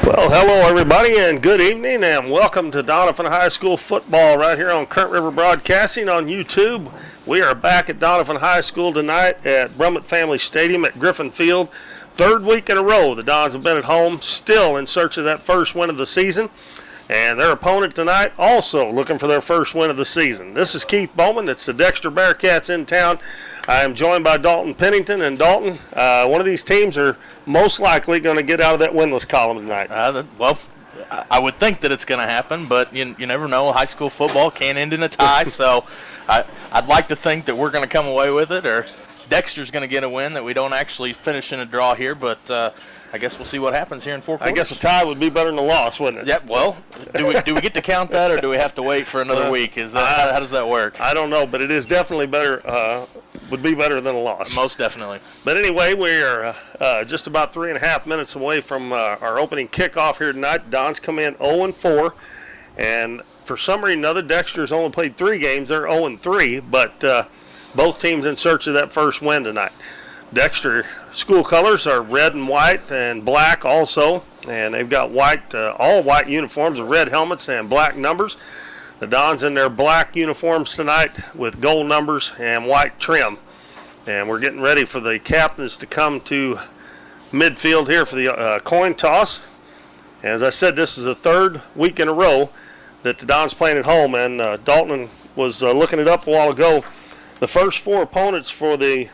Well, hello everybody, and good evening, and welcome to Doniphan High School football right here on Current River Broadcasting on YouTube. We are back at Doniphan High School tonight at Brummett Family Stadium at Griffin Field. Third week in a row, the Dons have been at home, still in search of that first win of the season. And their opponent tonight also looking for their first win of the season. This is Keith Bowman. It's the Dexter Bearcats in town. I am joined by Dalton Pennington. And Dalton, one of these teams are most likely going to get out of that winless column tonight. Well, I would think that it's going to happen, but you never know. High school football can end in a tie, so I'd like to think that we're going to come away with it, or Dexter's going to get a win, that we don't actually finish in a draw here, but I guess we'll see what happens here in 4 quarters. I guess a tie would be better than a loss, wouldn't it? Yeah, well, do we get to count that, or do we have to wait for another week? How does that work? I don't know, but it is definitely better, would be better than a loss. Most definitely. But anyway, we are just about 3.5 minutes away from our opening kickoff here tonight. Dons come in 0-4, and for some reason or another, Dexter's only played 3 games. They're 0-3, but both teams in search of that first win tonight. Dexter school colors are red and white and black also, and they've got white, all white uniforms with red helmets and black numbers. The Dons in their black uniforms tonight with gold numbers and white trim. And we're getting ready for the captains to come to midfield here for the coin toss. As I said, this is the third week in a row that the Dons playing at home, and Dalton was looking it up a while ago. The first 4 opponents for the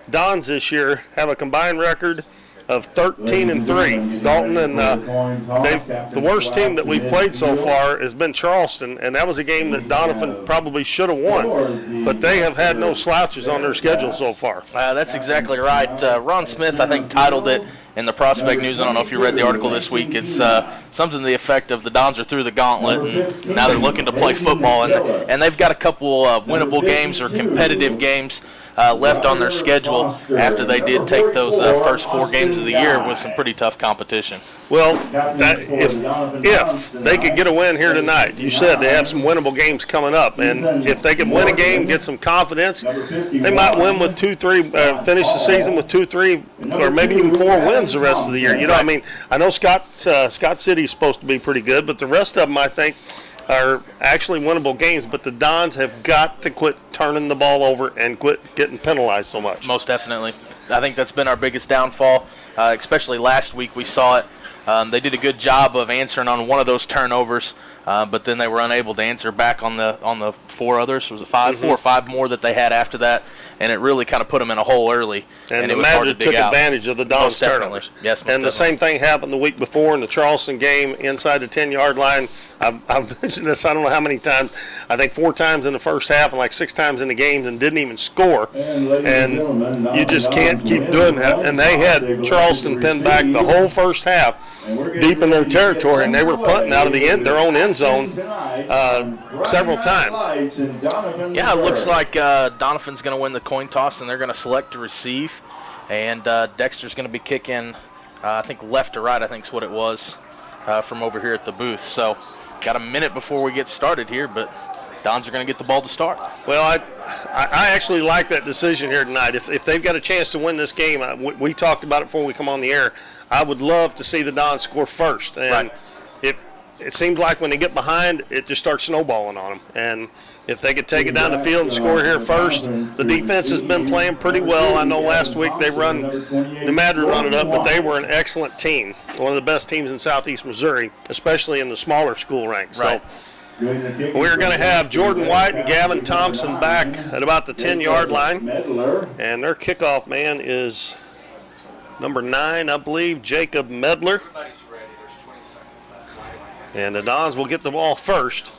Dons this year have a combined record of 13-3. Dalton, and the worst team that we've played so far has been Charleston, and that was a game that Doniphan probably should have won, but they have had no slouches on their schedule so far. That's exactly right. Ron Smith, I think, titled it in the Prospect News. I don't know if you read the article this week. It's something to the effect of the Dons are through the gauntlet, and now they're looking to play football, and they've got a couple winnable games or competitive games left on their schedule after they did take those first 4 games of the year with some pretty tough competition. Well, if they could get a win here tonight, you said they have some winnable games coming up, and if they can win a game, get some confidence, they might win with 2-3, finish the season with 2-3, or maybe even 4 wins the rest of the year. You know, I mean, I know Scott City is supposed to be pretty good, but the rest of them, I think, are actually winnable games, but the Dons have got to quit turning the ball over and quit getting penalized so much. Most definitely. I think that's been our biggest downfall, especially last week we saw it. They did a good job of answering on one of those turnovers, but then they were unable to answer back on the 4 others. Was it 5? 4 or 5 more that they had after that, and it really kind of put them in a hole early. And it was hard to dig took out. Advantage of the Dons turnovers. Yes, most and the same thing happened the week before in the Charleston game inside the 10-yard line. I've mentioned this I don't know how many times. I think 4 times in the first half and like 6 times in the games, and didn't even score. And you just can't keep doing that. And they had Charleston pinned back the whole first half, deep in their territory, and they were punting out of their own end zone several times. Yeah, it looks like Doniphan's going to win the coin toss, and they're going to select to receive. And Dexter's going to be kicking, I think, left to right, I think is what it was, from over here at the booth. So got a minute before we get started here, but Dons are going to get the ball to start. Well, I actually like that decision here tonight. If they've got a chance to win this game, we talked about it before we come on the air, I would love to see the Dons score first. And it seems like when they get behind, it just starts snowballing on them. And if they could take it down the field and score here first, the defense has been playing pretty well. I know last week they run it up, but they were an excellent team, one of the best teams in Southeast Missouri, especially in the smaller school ranks. Right. So we're going to have Jordan White and Gavin Thompson back at about the 10-yard line, and their kickoff man is number 9, I believe, Jacob Medler. And the Dons will get the ball first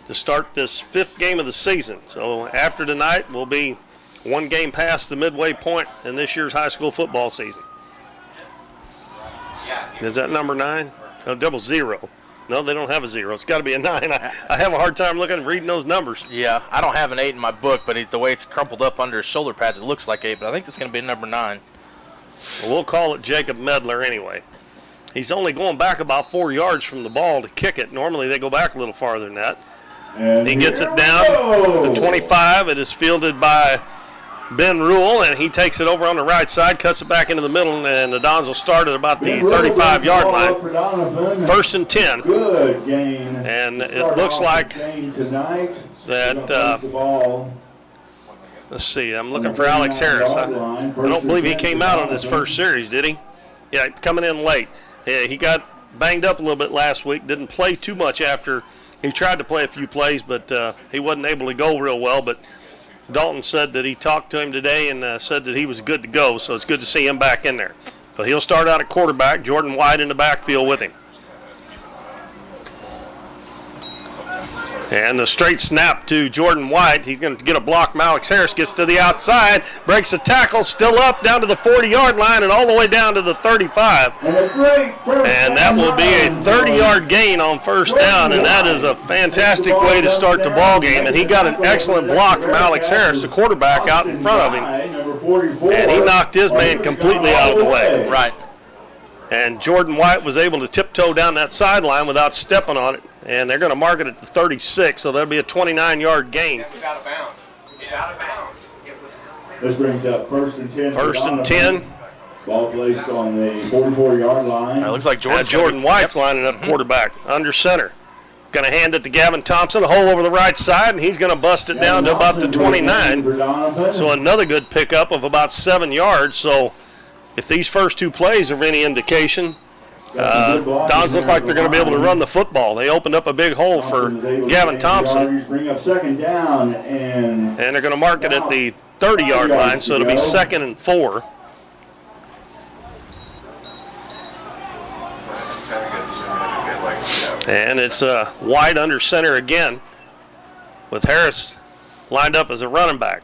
to start this 5th game of the season. So after tonight, we'll be 1 game past the midway point in this year's high school football season. Is that number 9? No, 0. No, they don't have a 0. It's got to be a 9. I have a hard time reading those numbers. Yeah, I don't have an 8 in my book, but the way it's crumpled up under his shoulder pads, it looks like 8, but I think it's going to be number 9. Well, we'll call it Jacob Medler anyway. He's only going back about 4 yards from the ball to kick it. Normally they go back a little farther than that. And he gets it down to 25. It is fielded by Ben Rule, and he takes it over on the right side, cuts it back into the middle, and the Dons will start at about the 35-yard line. 1st and 10. Good gain. And it looks like that, let's see, I'm looking for Alex Harris. I don't believe he came out on his first series, did he? Yeah, coming in late. Yeah, he got banged up a little bit last week, didn't play too much after. He tried to play a few plays, but he wasn't able to go real well. But Dalton said that he talked to him today and said that he was good to go, so it's good to see him back in there. So he'll start out at quarterback, Jordan White in the backfield with him. And the straight snap to Jordan White. He's going to get a block from Alex Harris. Gets to the outside, breaks a tackle, still up down to the 40-yard line and all the way down to the 35. And that will be a 30-yard gain on first down, and that is a fantastic way to start the ball game. And he got an excellent block from Alex Harris, the quarterback, out in front of him. And he knocked his man completely out of the way. Right. And Jordan White was able to tiptoe down that sideline without stepping on it. And they're going to mark it at the 36, so that'll be a 29-yard gain. It was out of bounds. It was out of bounds. This brings up 1st and 10. 1st and 10. Ball placed on the 44-yard line. It looks like Jordan White's lining up quarterback under center. Going to hand it to Gavin Thompson, a hole over the right side, and he's going to bust it down to about the 29. So another good pickup of about 7 yards. So if these first two plays are any indication, Dons look like they're going to be able to run the football. They opened up a big hole for Gavin Thompson. Bring up 2nd down, and they're going to mark it at the 30-yard line, so it'll be 2nd and 4. And it's White under center again with Harris lined up as a running back.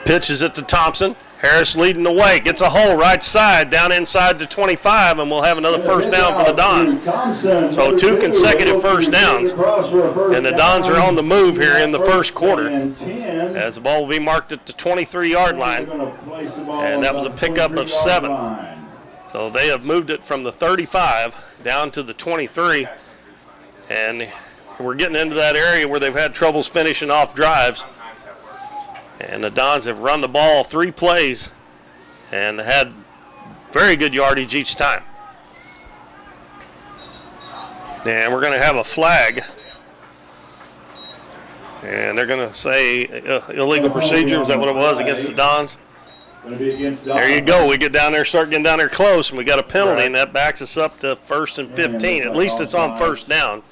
Pitches it to Thompson. Harris leading the way, gets a hole right side down inside the 25, and we'll have another first down for the Dons. So 2 consecutive first downs, and the Dons are on the move here in the first quarter as the ball will be marked at the 23-yard line, and that was a pickup of 7. So they have moved it from the 35 down to the 23, and we're getting into that area where they've had troubles finishing off drives. And the Dons have run the ball 3 plays and had very good yardage each time. And we're going to have a flag. And they're going to say illegal procedure. Is that what it was against the Dons? There you go. We get down there, start getting down there close, and we got a penalty, and that backs us up to 1st and 15. At least it's on first down.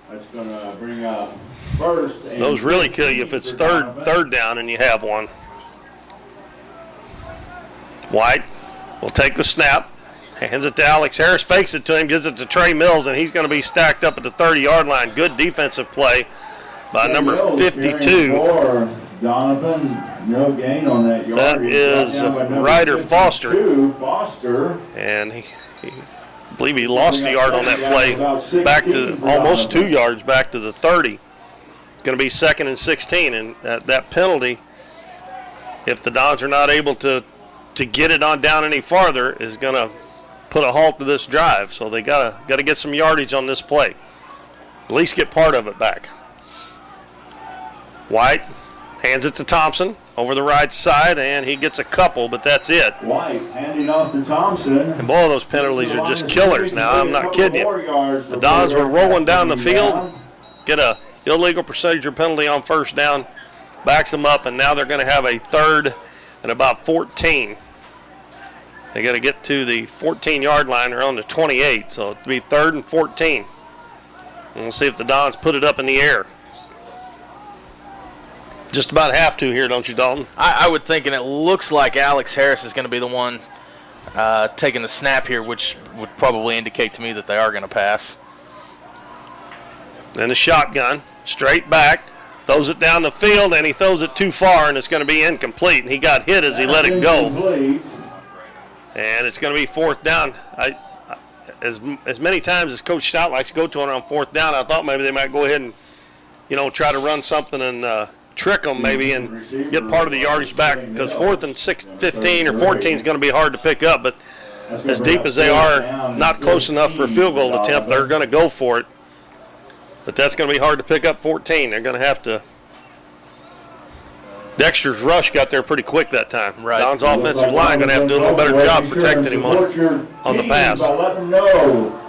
That's going to bring up first. Those really kill you if it's third down and you have one. White will take the snap, hands it to Alex Harris, fakes it to him, gives it to Trey Mills, and he's going to be stacked up at the 30-yard line. Good defensive play by number 52. Doniphan, no gain on that yard. That is Ryder Foster. And I believe he lost a yard on that play back to almost 2 yards back to the 30. It's going to be 2nd and 16, and that penalty, if the Dons are not able to get it on down any farther, is going to put a halt to this drive. So they got to get some yardage on this play. At least get part of it back. White hands it to Thompson over the right side, and he gets a couple, but that's it. White handing off to Thompson. And boy, those penalties are just killers now. I'm not kidding you. The Dons were rolling down the field, get a illegal procedure penalty on first down, backs them up, and now they're going to have a 3rd and about 14. They got to get to the 14-yard line. They're on the 28, so it'll be 3rd and 14. And we'll see if the Dons put it up in the air. Just about have to here, don't you, Dalton? I would think, and it looks like Alex Harris is going to be the one taking the snap here, which would probably indicate to me that they are going to pass. And the shotgun, straight back, throws it down the field, and he throws it too far, and it's going to be incomplete. And he got hit as he let it go. And it's going to be 4th down. As many times as Coach Stout likes to go to it on 4th down, I thought maybe they might go ahead and, try to run something and trick them maybe and get part of the yardage back, because 4th and 15 or 14 is going to be hard to pick up. But as deep as they are, not close enough for a field goal attempt, they're going to go for it. But that's going to be hard to pick up 14. They're going to have to Dexter's rush got there pretty quick that time. Right. Don's offensive line going to have to do a little better job protecting him on the pass. Let them know.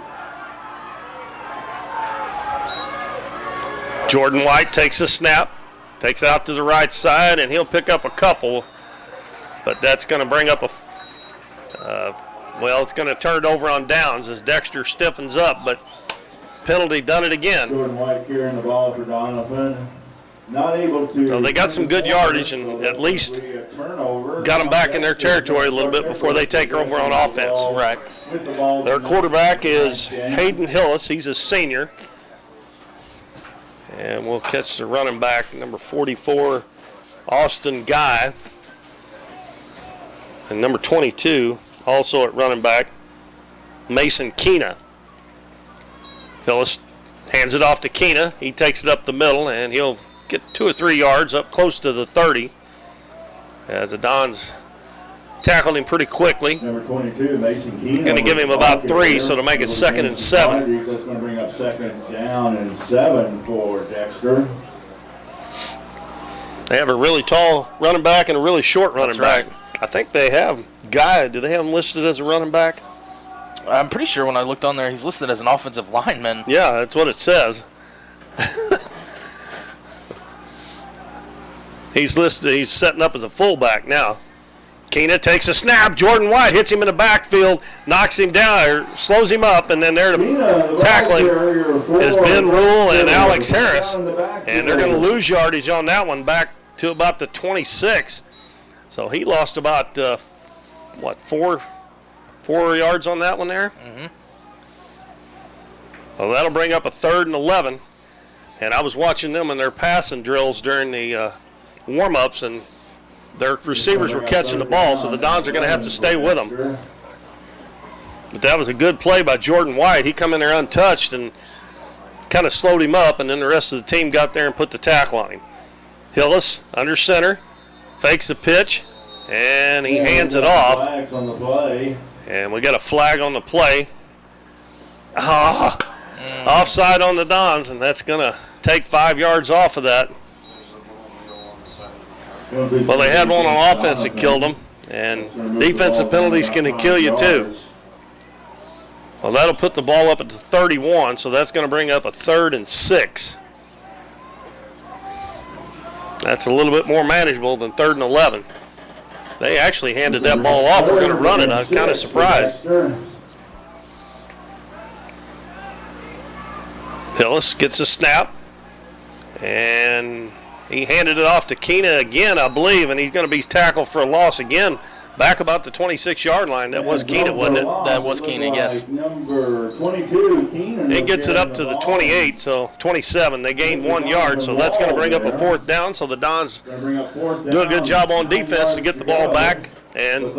Jordan White takes a snap, takes out to the right side, and he'll pick up a couple. But that's going to bring up it's going to turn it over on downs as Dexter stiffens up, but penalty done it again. Jordan White carrying the ball for Doniphan. Not able to. So they got some good yardage and at least got them back in their territory a little bit before they take over on offense. Right. Their quarterback is Hayden Hillis. He's a senior. And we'll catch the running back, number 44, Austin Guy. And number 22, also at running back, Mason Keena. Hillis hands it off to Keena. He takes it up the middle, and he'll get 2 or 3 yards up close to the 30. As the Dons tackled him pretty quickly. Number 22, Mason Keena. Going to give him about 3, so to make it 2nd and 7. That's going to bring up 2nd down and 7 for Dexter. They have a really tall running back and a really short running back. Right. I think they have Guy. Do they have him listed as a running back? I'm pretty sure when I looked on there, he's listed as an offensive lineman. Yeah, that's what it says. He's listed. He's setting up as a fullback now. Keena takes a snap. Jordan White hits him in the backfield, knocks him down, or slows him up, and then there to tackle him is Ben Rule and Alex Harris. And they're going to lose yardage on that one back to about the 26. So he lost about, 4 yards on that one there? Mm-hmm. Well, that'll bring up a 3rd and 11. And I was watching them in their passing drills during the warm-ups, and their receivers were catching the ball, so the Dons are going to have to stay with them. But that was a good play by Jordan White. He come in there untouched and kind of slowed him up, and then the rest of the team got there and put the tackle on him. Hillis under center, fakes the pitch, and he hands it off. And we got a flag on the play. Offside on the Dons, and that's going to take 5 yards off of that. Well, they had one on offense that killed them, and defensive penalties can kill you too. Well, that'll put the ball up at the 31, so that's going to bring up a 3rd and 6. That's a little bit more manageable than 3rd and 11. They actually handed that ball off. We're going to run it. I was kind of surprised. Hillis gets a snap, and he handed it off to Keena again, I believe, and he's going to be tackled for a loss again back about the 26-yard line. That was Keena, wasn't it? That was Keena, yes. Number 22, Keena. It gets it up to the 28, so 27. They gained 1 yard, so that's going to bring up a 4th down. So the Dons do a good job on defense to get the ball back and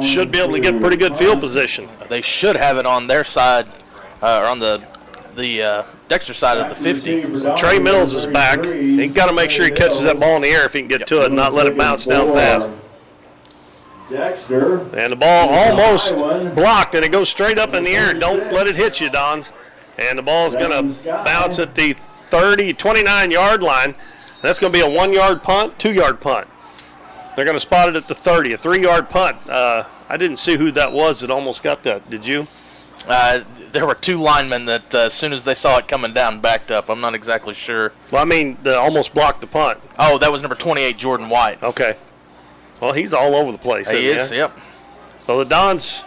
should be able to get pretty good field position. They should have it on their side, or on the Dexter side of the 50. Trey Mills is back. He got to make sure he catches that ball in the air if he can get to it and not let it bounce down fast. Dexter. And the ball almost blocked, and it goes straight up in the air. Don't let it hit you, Dons. And the ball's going to bounce at the 29-yard line. That's going to be a 1-yard punt, 2-yard punt. They're going to spot it at the 30, a 3-yard punt. I didn't see who that was that almost got that. Did you? There were 2 linemen that as soon as they saw it coming down, backed up. I'm not exactly sure. Well, I mean, they almost blocked the punt. Oh, that was number 28, Jordan White. Okay. Well, he's all over the place. He is, yep. So the Dons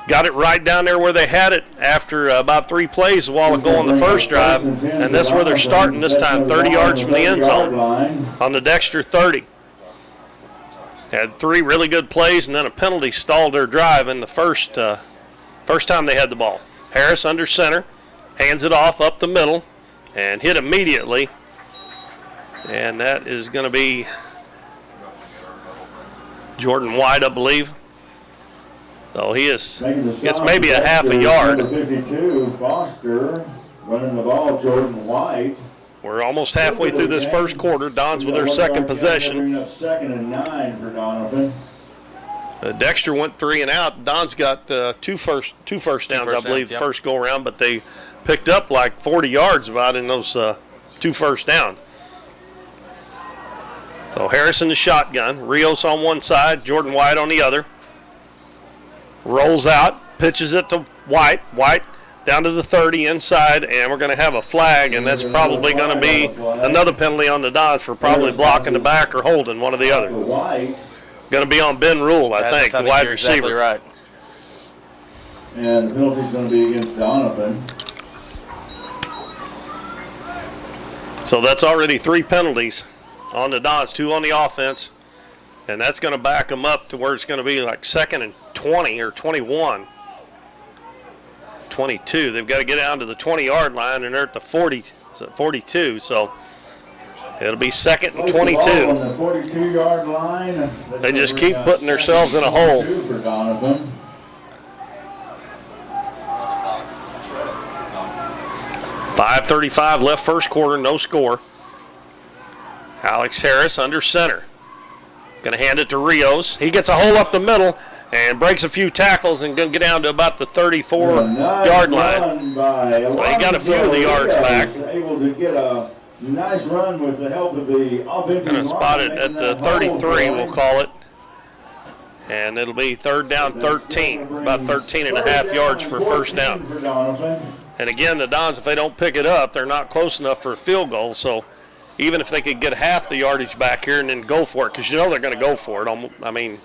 got it right down there where they had it after about 3 plays a while ago on the first drive, and that's where they're starting this time, 30 yards from the end zone on the Dexter 30. Had 3 really good plays, and then a penalty stalled their drive in the first time they had the ball. Harris under center, hands it off up the middle, and hit immediately. And that is going to be Jordan White, I believe. So he gets maybe a half a yard. 52, Foster running the ball, Jordan White. We're almost halfway through this first quarter. Dons with their second possession. 2nd and 9 for Doniphan. Dexter went 3 and out. Don's got two first downs, I believe, yep. first go-around, but they picked up like 40 yards about in those 2 first downs. So Harris in the shotgun. Rios on one side, Jordan White on the other. Rolls out, pitches it to White. White down to the 30 inside, and we're going to have a flag, and that's probably going to be another penalty on the Dons for probably blocking the back or holding, one or the other. Going to be on Ben Rule, I think, the wide receiver. Exactly right. And the penalty's going to be against Doniphan. So that's already 3 penalties on the Dons, 2 on the offense, and that's going to back them up to where it's going to be like 2nd and 20 or 21. 22. They've got to get down to the 20-yard line, and they're at the 42. So it'll be 2nd and 22. On the 42-yard line. They just keep putting themselves in a hole. 5:35 left first quarter, no score. Alex Harris under center. Going to hand it to Rios. He gets a hole up the middle and breaks a few tackles and going to get down to about the 34-yard line. So he got a few of the yards back. Able to get a nice run with the help of the offensive line. Going to spot it at the 33, we'll call it. And it'll be 3rd down 13, about 13 and a half yards for first down. And again, the Dons, if they don't pick it up, they're not close enough for a field goal. So even if they could get half the yardage back here and then go for it, because you know they're going to go for it. I mean,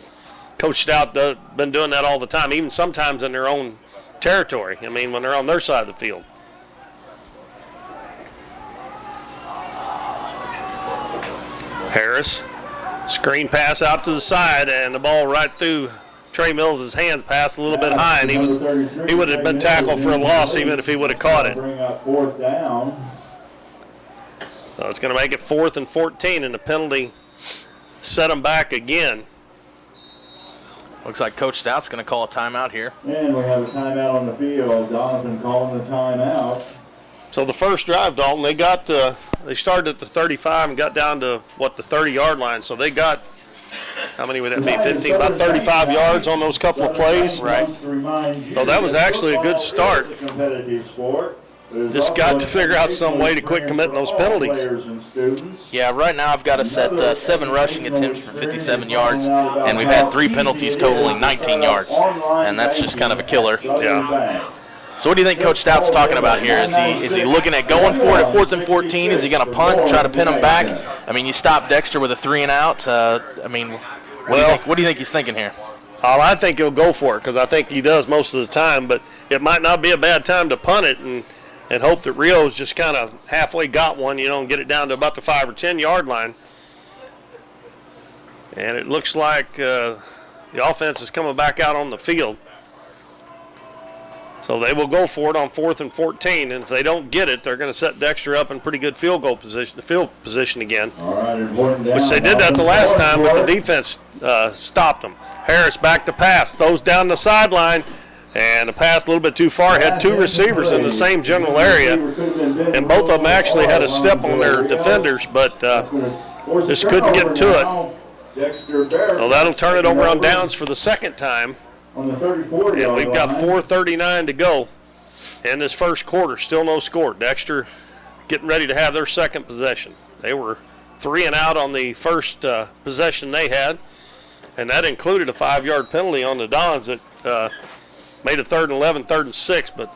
Coach Stout been doing that all the time, even sometimes in their own territory. I mean, when they're on their side of the field. Harris, screen pass out to the side, and the ball right through Trey Mills' hands, passed a little bit high, and he would have been tackled for a loss even if he would have caught it. Bring up 4th down. So it's going to make it 4th and 14, and the penalty set them back again. Looks like Coach Stout's going to call a timeout here. And we have a timeout on the field. Doniphan calling the timeout. So the first drive, Dalton, they started at the 35 and got down to, the 30-yard line. So they got, how many would that be, 15, about 35 yards on those couple of plays. Right. So that was actually a good start. Just got to figure out some way to quit committing those penalties. Yeah, right now I've got us at 7 rushing attempts for 57 yards, and we've had 3 penalties totaling 19 yards, and that's just kind of a killer. Yeah. So what do you think Coach Stout's talking about here? Is he looking at going for it at 4th and 14? Is he going to punt and try to pin him back? I mean, you stop Dexter with a 3-and-out. What do you think he's thinking here? I think he'll go for it because I think he does most of the time, but it might not be a bad time to punt it and hope that Rio's just kind of halfway got one, and get it down to about the 5 or 10-yard line. And it looks like the offense is coming back out on the field. So they will go for it on 4th and 14, and if they don't get it, they're going to set Dexter up in pretty good field position again. All right, important down. Which they did that the last time, but the defense stopped them. Harris back to pass, throws down the sideline, and the pass a little bit too far. Had 2 receivers in the same general area, and both of them actually had a step on their defenders, but just couldn't get to it. So that'll turn it over on downs for the second time. On the 34 and we've got 4:39 to go in this first quarter. Still no score. Dexter getting ready to have their second possession. They were 3-and-out on the first possession they had, and that included a 5-yard penalty on the Dons that made it 3rd and 11, 3rd and 6, but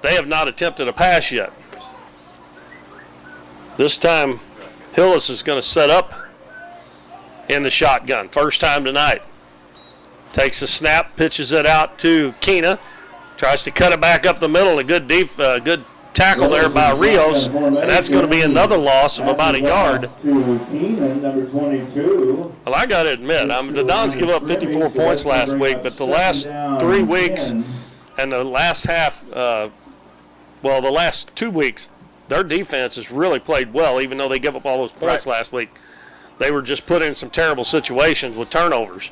they have not attempted a pass yet. This time, Hillis is going to set up in the shotgun. First time tonight. Takes a snap, pitches it out to Keena. Tries to cut it back up the middle. A good tackle there by Rios, and that's going to be another loss of about a yard. Number 22. Well, I got to admit, the Dons give up 54 points last week, but the last 3 weeks and the last the last 2 weeks, their defense has really played well, even though they give up all those points last week. They were just put in some terrible situations with turnovers.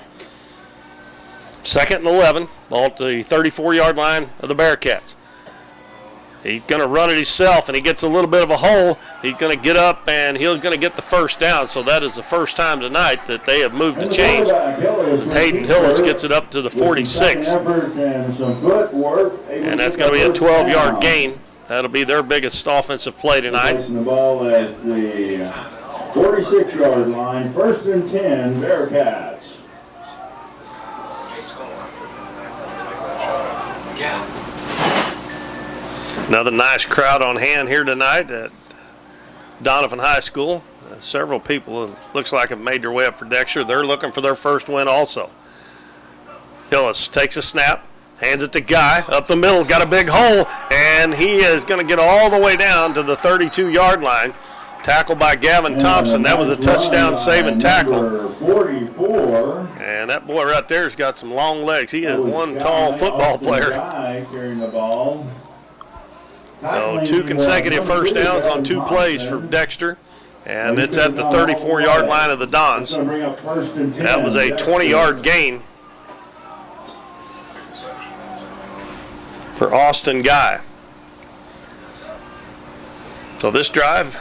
2nd and 11, ball at the 34-yard line of the Bearcats. He's going to run it himself, and he gets a little bit of a hole. He's going to get up, and he's going to get the first down. So that is the first time tonight that they have moved the change. Hayden Hillis gets it up to the 46. And that's going to be a 12-yard gain. That'll be their biggest offensive play tonight. 46-yard line, 1st and 10, Bearcats. Another nice crowd on hand here tonight at Doniphan High School. Several people, it looks like, have made their way up for Dexter. They're looking for their first win also. Hillis takes a snap, hands it to Guy, up the middle, got a big hole, and he is going to get all the way down to the 32-yard line. Tackled by Gavin Thompson. That was a touchdown saving tackle. 44. And that boy right there has got some long legs. He is one tall football player. Guy carrying the ball. So 2 consecutive first downs on 2 plays for Dexter. And it's at the 34-yard line of the Dons. That was a 20-yard gain for Austin Guy. So this drive,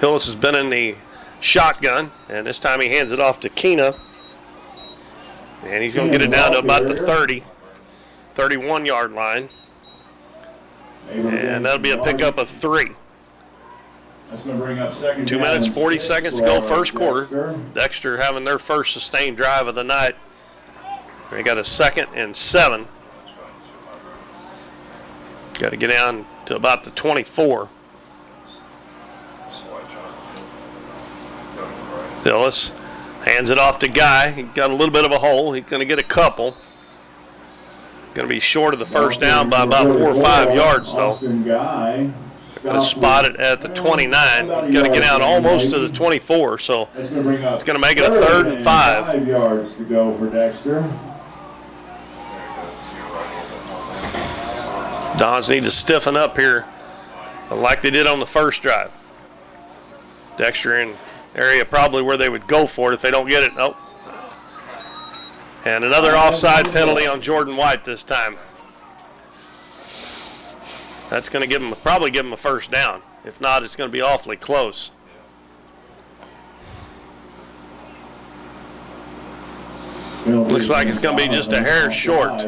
Hillis has been in the shotgun, and this time he hands it off to Keena. And he's going to get it down to about the 30, 31-yard line. And that'll be a pickup of 3. That's going to bring up 2 minutes, 40 seconds to go, first quarter. Dexter having their first sustained drive of the night. They got a 2nd and 7. Got to get down to about the 24. Hillis hands it off to Guy. He got a little bit of a hole. He's going to get a couple. Going to be short of the first down by about 4 or 5 yards, though. Going to spot it at the 29. He's got to get out almost to the 24, so it's going to make it a 3rd and 5. 5 yards to go for Dexter. Dons need to stiffen up here like they did on the first drive. Dexter in area probably where they would go for it if they don't get it. Nope. And another offside penalty on Jordan White this time. That's going to probably give him a first down. If not, it's going to be awfully close. Looks like it's going to be just a hair short.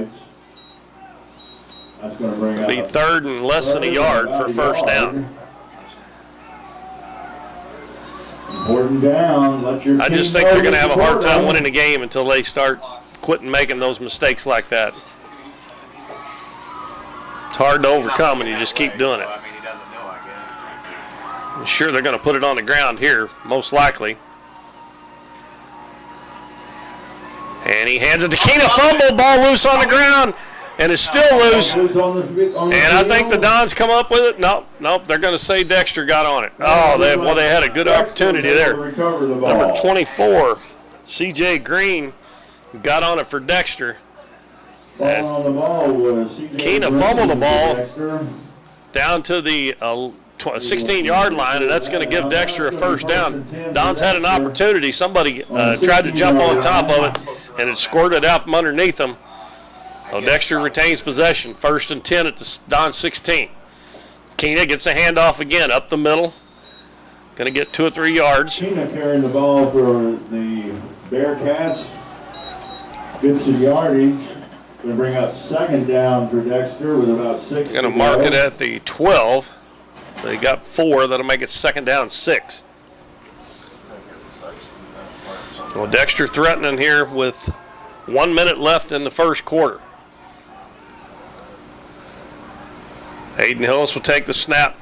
That's going to bring It'll be 3rd and less than a yard for first down. Important down. I just think they're going to have a hard time winning the game until they start quitting making those mistakes like that. It's hard to overcome when you just keep doing it. I'm sure they're going to put it on the ground here, most likely. And he hands it to Keena. Fumble, ball loose on the ground, and it's still loose. And I think the Dons come up with it. Nope, they're going to say Dexter got on it. Oh, they had a good opportunity there. Number 24, C.J. Green, got on it for Dexter. Keena fumbled the ball down to the 16-yard line, and that's going to give Dexter a first down. Dons had an opportunity. Somebody tried to jump on top of it, and it squirted out from underneath them. So Dexter retains possession. 1st and 10 at the Don 16. Keena gets a handoff again up the middle. Going to get 2 or 3 yards. Keena carrying the ball for the Bearcats. Gets the yardage. Going to bring up 2nd down for Dexter with about 6. Going to mark it at the 12. They got 4. That'll make it 2nd down 6. Well, Dexter threatening here with 1 minute left in the first quarter. Hayden Hillis will take the snap.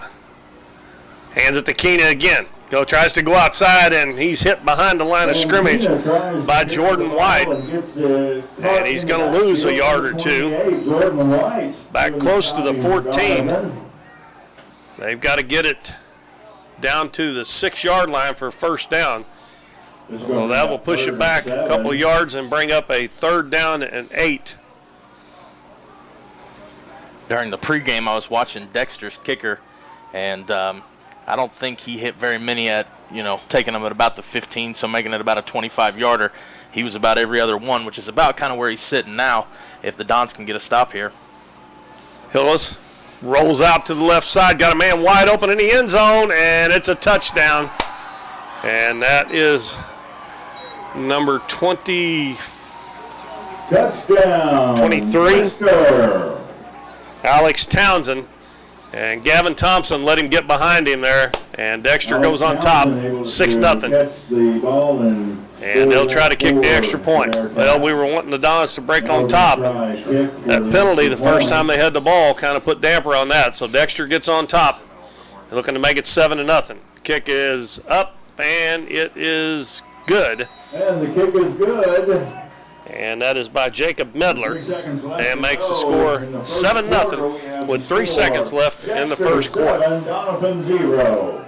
Hands it to Keena again. Tries to go outside, and he's hit behind the line of scrimmage by Jordan White. And he's going to lose a yard or 2. Back close to the 14. They've got to get it down to the 6-yard line for first down. So that will push it back a couple of yards and bring up a 3rd down and 8. During the pregame, I was watching Dexter's kicker, and I don't think he hit very many at, taking them at about the 15, so making it about a 25-yarder. He was about every other one, which is about kind of where he's sitting now if the Dons can get a stop here. Hillis rolls out to the left side, got a man wide open in the end zone, and it's a touchdown. And that is number 23. Alex Townsend. And Gavin Thompson let him get behind him there, And Dexter goes on top, 6-0. And they'll try to kick the extra point. Well, we were wanting the Dons to break on top. That penalty the first time they had the ball kind of put damper on that. So Dexter gets on top. They're looking to make it 7-0. Kick is up, and it is good. And the kick is good. And that is by Jacob Medler. And makes the score 7-0 with 3 seconds left in the first quarter. Doniphan 0.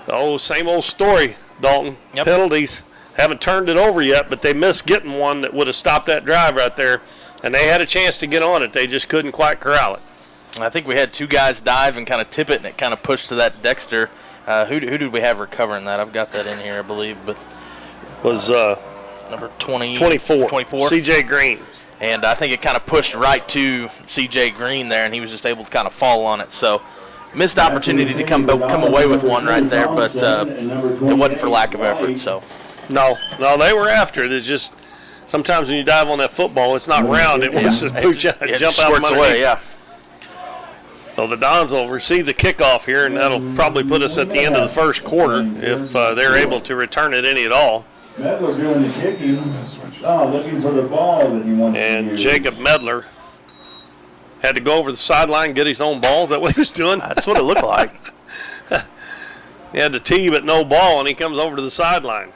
Oh, same old story, Dalton. Yep. Penalties. Haven't turned it over yet, but they missed getting one that would have stopped that drive right there. And they had a chance to get on it. They just couldn't quite corral it. I think we had 2 guys dive and kind of tip it, and it kind of pushed to that Dexter. Who did we have recovering that? I've got that in here, I believe. But Was number 24. C.J. Green. And I think it kind of pushed right to C.J. Green there, and he was just able to kind of fall on it. So missed opportunity to come away with one right there, but it wasn't for lack of effort. So No, they were after it. It's just sometimes when you dive on that football, it's not round. It wants to jump out from underneath. away, yeah. So the Dons will receive the kickoff here, and that'll probably put us at the end of the first quarter if they're able to return it any at all. Medler doing the kicking. Looking for the ball that he wants to And use. Jacob Medler had to go over the sideline and get his own ball. Is that what he was doing? That's what it looked like. He had the tee but no ball, and he comes over to the sideline.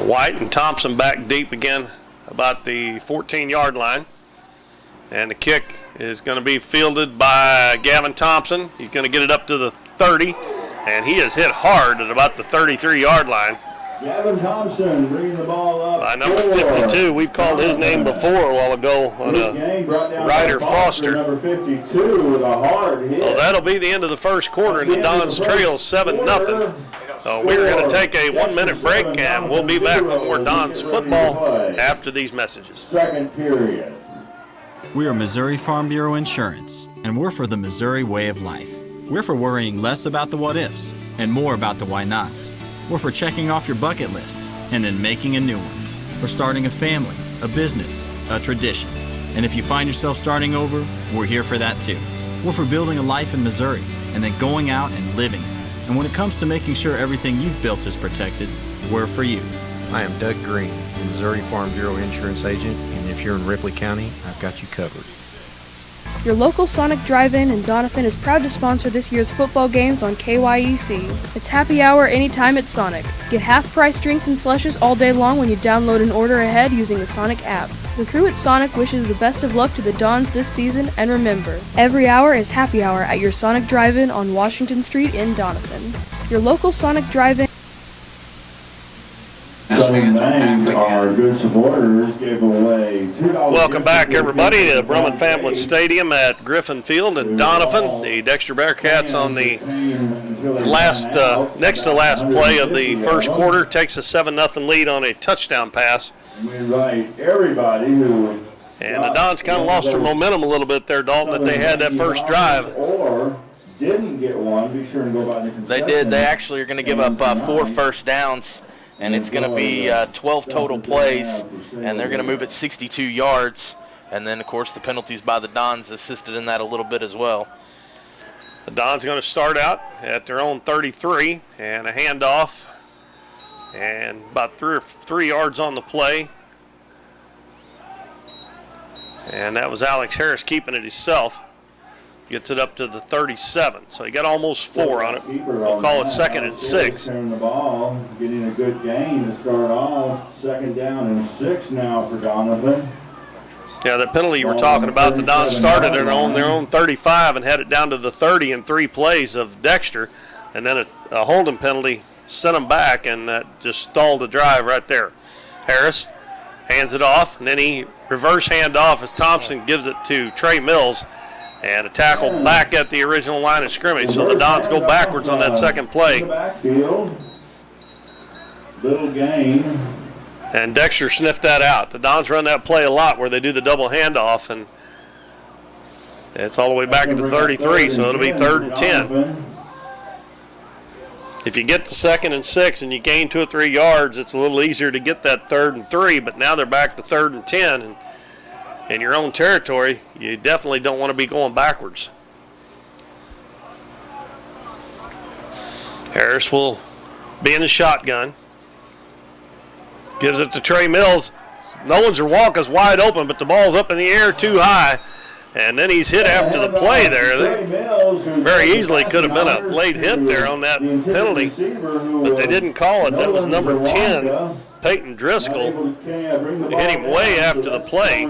White and Thompson back deep again about the 14-yard line. And the kick is going to be fielded by Gavin Thompson. He's going to get it up to the 30, and he is hit hard at about the 33-yard line. Gavin Thompson bringing the ball up. By number 52, we've called his name before a while ago on a Ryder Foster. Number 52 with a hard hit. Well, that'll be the end of the first quarter, and the Dons trail 7-0. So we're going to take a 1-minute break, and we'll be back with more Dons football after these messages. Second period. We are Missouri Farm Bureau Insurance, and we're for the Missouri way of life. We're for worrying less about the what-ifs and more about the why-nots. We're for checking off your bucket list and then making a new one. We're starting a family, a business, a tradition. And if you find yourself starting over, we're here for that too. We're for building a life in Missouri and then going out and living it. And when it comes to making sure everything you've built is protected, we're for you. I am Doug Green, the Missouri Farm Bureau Insurance Agent, and if you're in Ripley County, I've got you covered. Your local Sonic Drive-In in Doniphan is proud to sponsor this year's football games on KYEC. It's happy hour anytime at Sonic. Get half-price drinks and slushes all day long when you download and order ahead using the Sonic app. The crew at Sonic wishes the best of luck to the Dons this season, and remember, every hour is happy hour at your Sonic Drive-In on Washington Street in Doniphan. Your local Sonic Drive-In. Our good supporters gave away $2. Welcome back, everybody, to Brummel Family Stadium at Griffin Field in Doniphan. The Dexter Bearcats on the next to last play of the first quarter takes a 7-0 lead on a touchdown pass. We invite everybody who. And the Dons kind of lost their momentum a little bit there, Dalton, that they had that first drive. Or didn't get one. Be sure and go by the concession. They did. They actually are going to give up 4 first downs. And it's going to be 12 total plays, and they're going to move it 62 yards. And then, of course, the penalties by the Dons assisted in that a little bit as well. The Dons going to start out at their own 33 and a handoff. And about 3 yards on the play. And that was Alex Harris keeping it himself. Gets it up to the 37. So he got almost 4 on it. We'll call it 2nd and 6. Turn the ball, getting a good gain to start off. 2nd down and 6 now for Doniphan. Yeah, that penalty you were talking about, the Dons started their own 35 and had it down to the 30 in 3 plays of Dexter. And then a holding penalty sent them back, and that just stalled the drive right there. Harris hands it off, and then he reverse hand off as Thompson gives it to Trey Mills. And a tackle back at the original line of scrimmage. So the Dons go backwards on that second play. Little gain. And Dexter sniffed that out. The Dons run that play a lot where they do the double handoff. And it's all the way back at the 33, so it'll be 3rd and 10. If you get to 2nd and 6 and you gain 2 or 3 yards, it's a little easier to get that 3rd and 3. But now they're back to 3rd and 10. And in your own territory, you definitely don't want to be going backwards. Harris will be in the shotgun. Gives it to Trey Mills. Nolens wide open, but the ball's up in the air too high. And then he's hit after the play there. Very easily could have been a late hit there on that penalty, but they didn't call it. That was number 10, Peyton Driscoll. Hit him way after the play.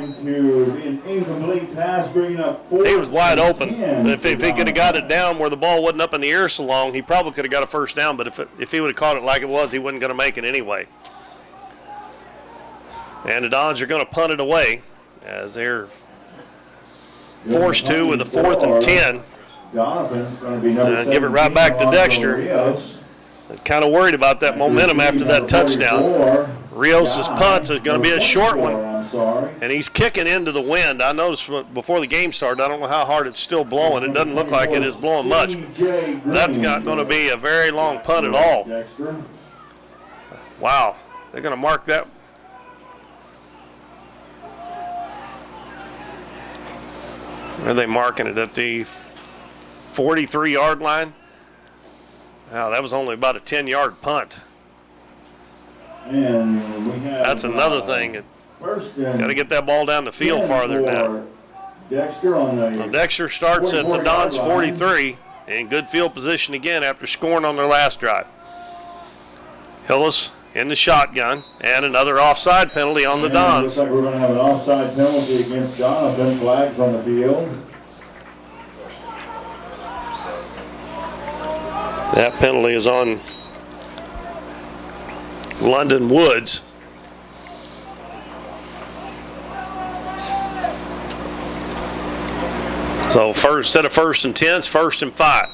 He was wide open. If he could have got it down where the ball wasn't up in the air so long, he probably could have got a first down, but if he would have caught it like it was, he wasn't going to make it anyway. And the Dons are going to punt it away as they're forced to with a 4th and 10. Give it right back to Dexter. Kind of worried about that momentum after that touchdown. Rios' punt is going to be a short one, and he's kicking into the wind. I noticed before the game started, I don't know how hard it's still blowing. It doesn't look like it is blowing much. That's not going to be a very long punt at all. Wow, they're going to mark that. Are they marking it at the 43-yard line? Wow, that was only about a 10-yard punt. And we have, that's another thing. Got to get that ball down the field farther than that. Dexter starts at the Dons 43 in good field position again after scoring on their last drive. Hillis in the shotgun, and another offside penalty on the Dons. Looks like we're going to have an offside penalty against Doniphan. Flags on the field. That penalty is on London Woods. So instead of 1st and 10, it's 1st and 5.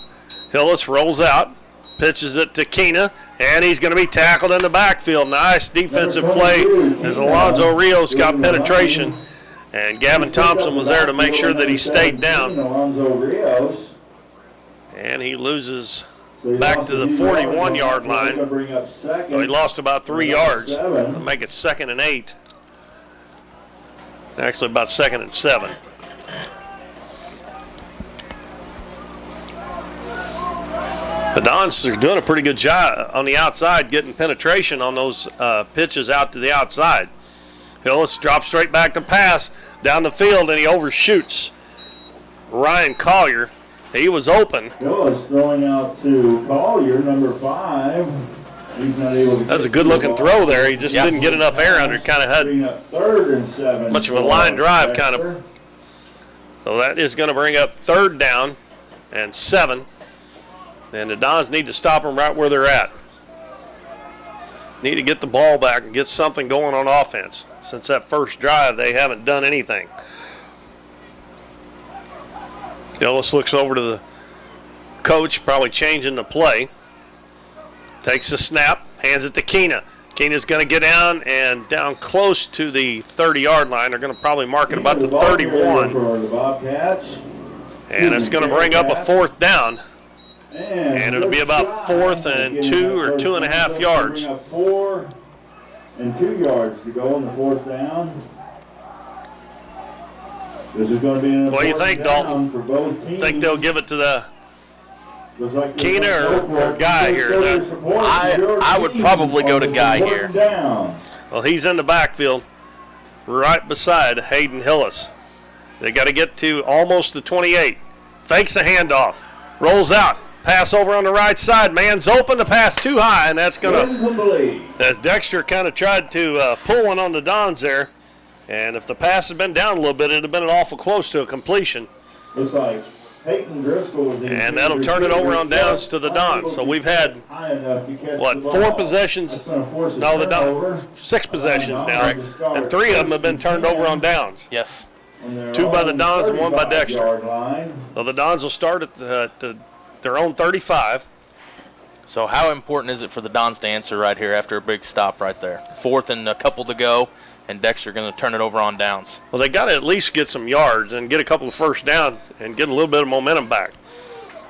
Hillis rolls out, pitches it to Keena, and he's going to be tackled in the backfield. Nice defensive play as Alonzo Rios got penetration, and Gavin Thompson was there to make sure that he stayed down. And he loses back to the 41-yard line. So he lost about 3 yards. That'll make it 2nd and 8. Actually, about 2nd and 7. The Dons are doing a pretty good job on the outside, getting penetration on those pitches out to the outside. Hillis drops straight back to pass down the field, and he overshoots Ryan Collier. He was open. Hillis throwing out to Collier, number 5. He's not able to. That's a good-looking throw there. He just didn't get enough air under it. Kind of had 3rd and 7. Much of a line drive, kind of. So that is going to bring up 3rd down and 7. And the Dons need to stop them right where they're at. Need to get the ball back and get something going on offense. Since that first drive, they haven't done anything. Ellis looks over to the coach, probably changing the play. Takes the snap, hands it to Keena. Keena's going to get down close to the 30-yard line. They're going to probably mark it about the 31. For the Bobcats. And it's going to bring up a 4th down. And it'll be about 4th and 2 or 2.5 yards. 4 and 2 yards to go on the 4th down. This is going to be an what do you think, Dalton? For both teams. Think they'll give it to the Keena or Guy here? I would probably go to Guy here. Well, he's in the backfield right beside Hayden Hillis. They got to get to almost the 28. Fakes the handoff. Rolls out. Pass over on the right side. Man's open. The pass too high, and that's going to, as Dexter kind of tried to pull one on the Dons there. And if the pass had been down a little bit, it would have been awful close to a completion. Looks like Peyton Driscoll was the and that'll turn it over on downs to the Dons. So we've had, what, 4 possessions? No, the Dons, 6 possessions now. And 3 of them have been turned over on downs. Yes. 2 by the Dons and 1 by Dexter. So the Dons will start at their own 35. So how important is it for the Dons to answer right here after a big stop right there? 4th and a couple to go, and Dexter going to turn it over on downs. Well, they got to at least get some yards and get a couple of first downs and get a little bit of momentum back.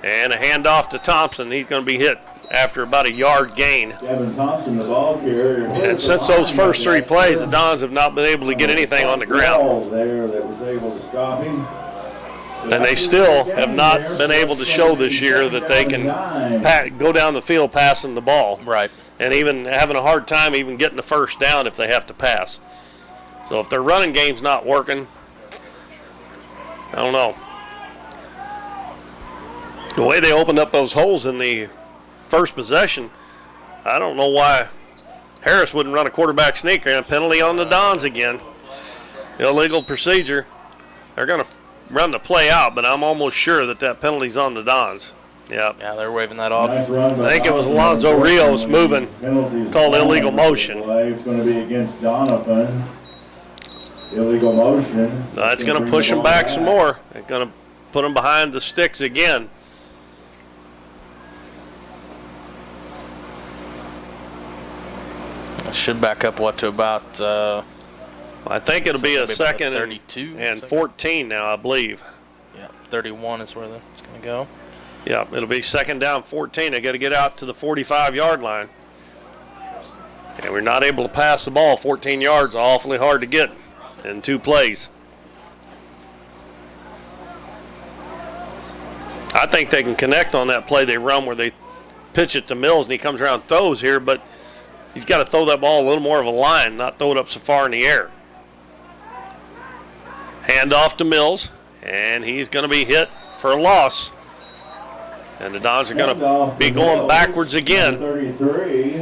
And a handoff to Thompson. He's going to be hit after about a yard gain. Kevin Thompson, the ball carrier. And since those first 3 plays, the Dons have not been able to get anything on the ground. There that was able to stop him. And they still have not been able to show this year that they can go down the field passing the ball. Right. And even having a hard time even getting the first down if they have to pass. So if their running game's not working, I don't know. The way they opened up those holes in the first possession, I don't know why Harris wouldn't run a quarterback sneak and a penalty on the Dons again. Illegal procedure. They're going to run the play out, but I'm almost sure that penalty's on the Dons. Yep. Yeah, they're waving that off. I think it was Alonzo Rios moving, called illegal motion. It's going to be against Doniphan. Illegal motion. That's going to push them back some more. It's going to put them behind the sticks again. Should back up to about I think it'll be a second 32 and 14 now, I believe. Yeah, 31 is where it's going to go. Yeah, it'll be second down 14. They got to get out to the 45-yard line. And we're not able to pass the ball 14 yards. Awfully hard to get in 2 plays. I think they can connect on that play they run where they pitch it to Mills and he comes around and throws here, but he's got to throw that ball a little more of a line, not throw it up so far in the air. Hand off to Mills, and he's going to be hit for a loss. And the Dons are going to be going backwards again. 33.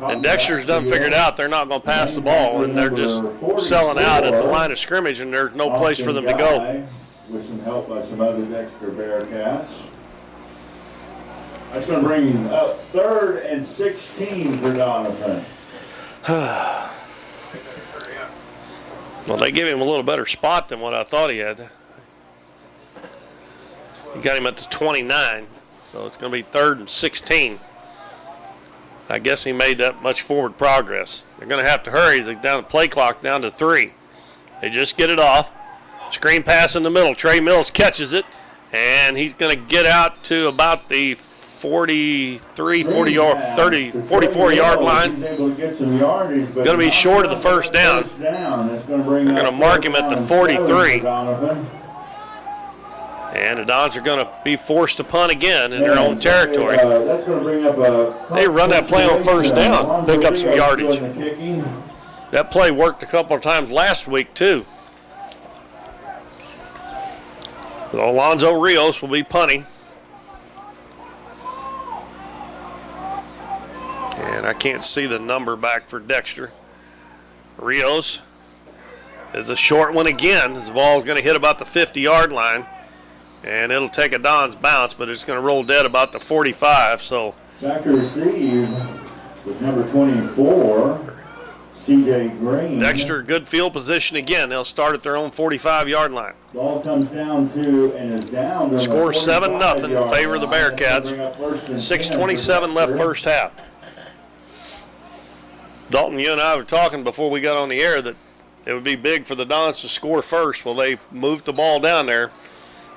And Dexter's done figured out they're not going to pass the ball, and they're just selling out at the line of scrimmage, and there's no place for them to go. With some help by some other Dexter Bearcats. That's going to bring up 3rd and 16 for Doniphan. Well, they gave him a little better spot than what I thought he had. He got him at the 29, so it's going to be 3rd and 16. I guess he made that much forward progress. They're going to have to hurry. They're down the play clock down to 3. They just get it off. Screen pass in the middle. Trey Mills catches it, and he's going to get out to about the 44-yard line. Going to be short of the first down. They're going to mark him at the 43. And the Dons are going to be forced to punt again in their own territory. They run that play on first down, pick up some yardage. That play worked a couple of times last week, too. So Alonzo Rios will be punting. And I can't see the number back for Dexter. Rios is a short one again. This ball is going to hit about the 50-yard line. And it'll take a Don's bounce, but it's going to roll dead about the 45. So back to receive with number 24, C.J. Green. Dexter, good field position again. They'll start at their own 45-yard line. Ball comes down to and is down to score 7-0 in favor of the Bearcats. 6:27 left first half. Dalton, you and I were talking before we got on the air that it would be big for the Dons to score first. Well, they moved the ball down there,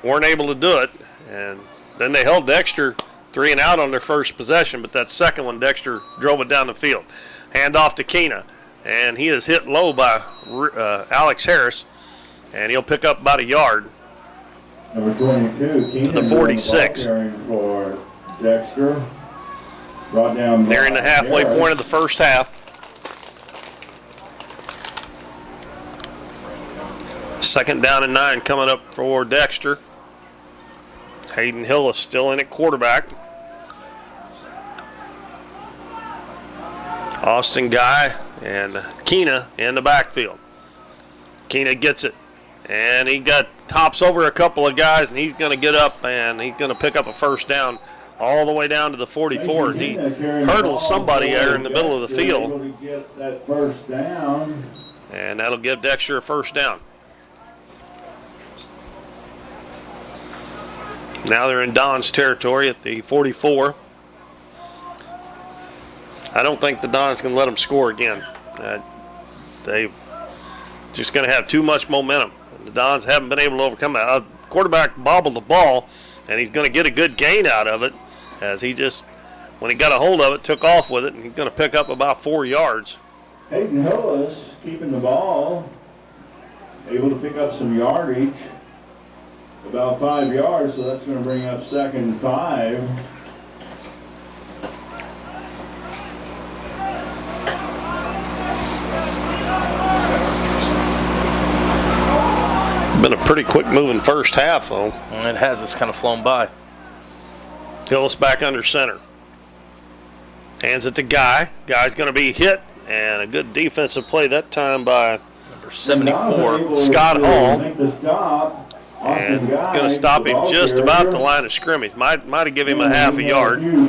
weren't able to do it, and then they held Dexter 3 and out on their first possession, but that second one, Dexter drove it down the field. Hand off to Keena, and he is hit low by Alex Harris, and he'll pick up about a yard. Number 22, Keena, to the 46. For Dexter. Brought down. They're in the halfway point of the first half. Second down and 9 coming up for Dexter. Hayden Hill is still in at quarterback. Austin Guy and Keena in the backfield. Keena gets it, and he hops over a couple of guys, and he's going to get up, and he's going to pick up a first down all the way down to the 44. He hurdles somebody there in the middle of the field, and that'll give Dexter a first down. Now they're in Don's territory at the 44. I don't think the Dons can let them score again. They just going to have too much momentum. The Dons haven't been able to overcome that. Quarterback bobbled the ball, and he's going to get a good gain out of it as he just when he got a hold of it, took off with it, and he's going to pick up about 4 yards. Hayden Hillis keeping the ball, able to pick up some yardage, about 5 yards, so that's going to bring up 2nd and 5. Been a pretty quick moving first half, though. And it has. It's kind of flown by. Hillis back under center. Hands it to Guy. Guy's going to be hit, and a good defensive play that time by Number 74. Scott Hall. Make the stop. And going to stop him just about the line of scrimmage. Might have given him a half a yard. That's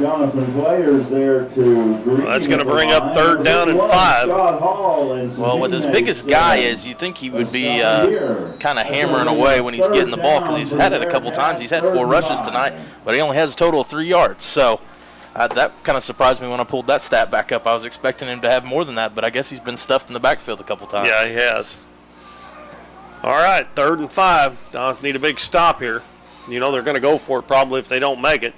going to bring up 3rd down and 5. Well, with as big as Guy is, you'd think he would be kind of hammering away when he's getting the ball, because he's had it a couple times. He's had 4 rushes tonight, but he only has a total of 3 yards. So that kind of surprised me when I pulled that stat back up. I was expecting him to have more than that, but I guess he's been stuffed in the backfield a couple times. Yeah, he has. All right, 3rd and 5. Dons need a big stop here. You know they're going to go for it probably if they don't make it.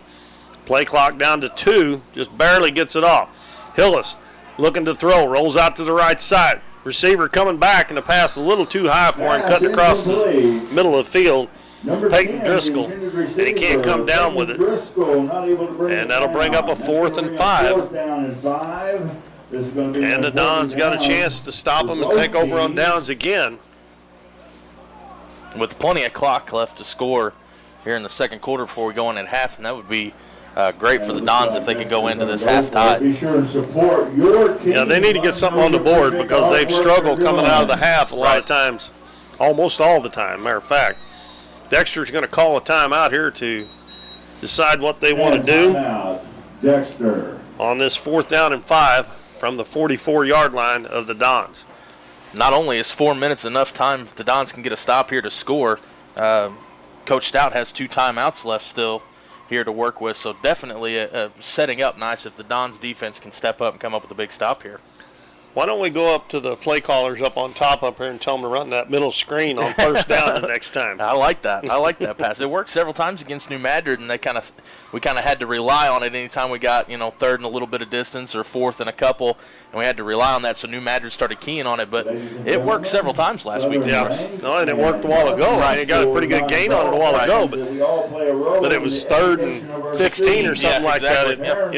Play clock down to 2, just barely gets it off. Hillis looking to throw, rolls out to the right side. Receiver coming back, and the pass a little too high for him, cutting across the middle of the field. Peyton Driscoll, and he can't come down with it. And that'll bring up a 4th and 5. And the Dons got a chance to stop them and take over on downs again. With plenty of clock left to score here in the second quarter before we go in at half, and that would be great for the Dons if they could go into this half tied. Yeah, they need to get something on the board because they've struggled coming out of the half a lot of times, almost all the time, matter of fact. Dexter's going to call a timeout here to decide what they want to do Dexter on this 4th down and 5 from the 44-yard line of the Dons. Not only is 4 minutes enough time if the Dons can get a stop here to score, Coach Stout has 2 timeouts left still here to work with, so definitely setting up nice if the Dons defense can step up and come up with a big stop here. Why don't we go up to the play callers up on top up here and tell them to run that middle screen on 1st down the next time? I like that. I like that pass. It worked several times against New Madrid, and we kind of had to rely on it anytime we got 3rd and a little bit of distance or 4th and a couple, and we had to rely on that. So New Madrid started keying on it, but it worked several times last week. Yeah, no, and it worked a while ago. Right, it got a pretty good gain on it a while ago, but it was 3rd and 16 or something like exactly. that.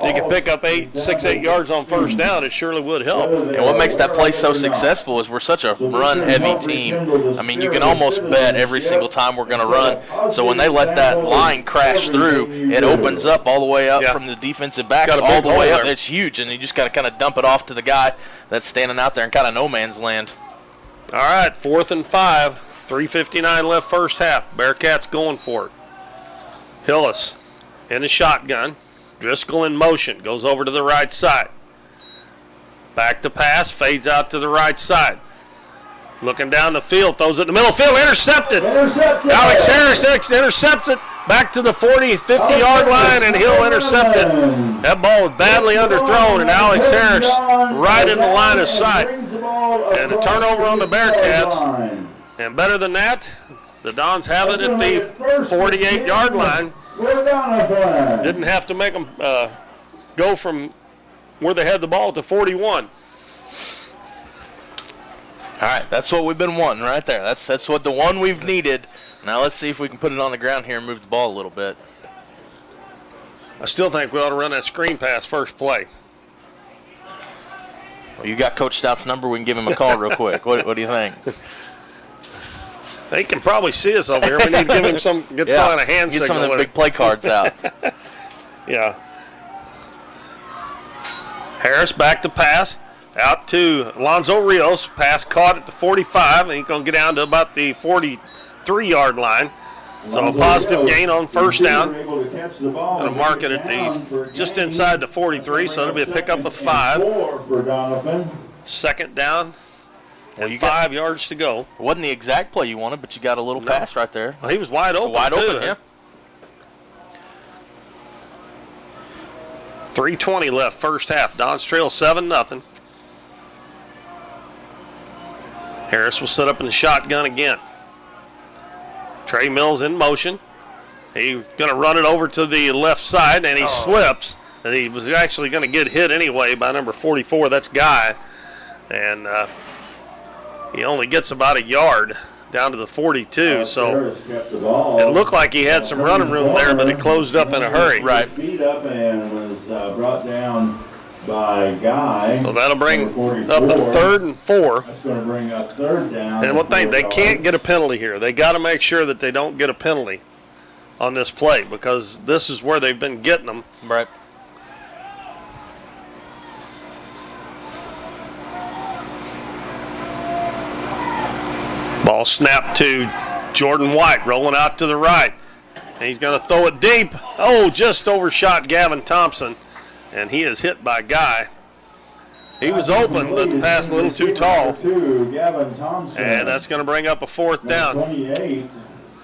They could pick up 6, 8 yards on 1st down. It surely would help. And what makes that play so successful is we're such a run-heavy team. I mean, you can almost bet every single time we're going to run. So when they let that line crash through, it opens up all the way up from the defensive backs all the way up. It's huge, and you just got to kind of dump it off to the guy that's standing out there in kind of no man's land. All right, 4th and 5, 3:59 left first half. Bearcats going for it. Hillis in the shotgun. Driscoll in motion, goes over to the right side. Back to pass, fades out to the right side. Looking down the field, throws it in the middle field, intercepted. Alex Harris intercepts it back to the 40, 50-yard line, and he'll intercept it. That ball was badly underthrown, and Alex Harris right in the line of sight. And a turnover on the Bearcats. And better than that, the Dons have it at the 48-yard line. Didn't have to make them go from where they had the ball to 41. All right, that's what we've been wanting right there. That's what the one we've needed. Now let's see if we can put it on the ground here and move the ball a little bit. I still think we ought to run that screen pass first play. Well, you got Coach Stout's number. We can give him a call real quick. What do you think? They can probably see us over here. We need to give him some hand signal. Get some of them big play cards out. Yeah. Harris back to pass. Out to Alonzo Rios. Pass caught at the 45, and he's going to get down to about the 43-yard line. So a positive gain on 1st down. Going to mark it at just inside the 43, so it'll be a pickup of 5. 2nd down and 5 yards to go. It wasn't the exact play you wanted, but you got a little pass right there. Well, he was wide open, too. Yeah. 3:20 left first half. Dons trail 7-0. Harris will set up in the shotgun again. Trey Mills in motion. He's going to run it over to the left side, and he slips. And he was actually going to get hit anyway by number 44. That's Guy. And he only gets about a yard down to the 42. So it looked like he had some running room there, but it closed up in a hurry. Right. Beat up and was brought down by Guy. So that'll bring up a 3rd and 4. That's going to bring up 3rd down. And one thing, they can't get a penalty here. They got to make sure that they don't get a penalty on this play, because this is where they've been getting them. Right. Ball snapped to Jordan White, rolling out to the right. And he's going to throw it deep. Oh, just overshot Gavin Thompson, and he is hit by Guy. He was open, but the pass a little too tall. And that's going to bring up a 4th down. 28.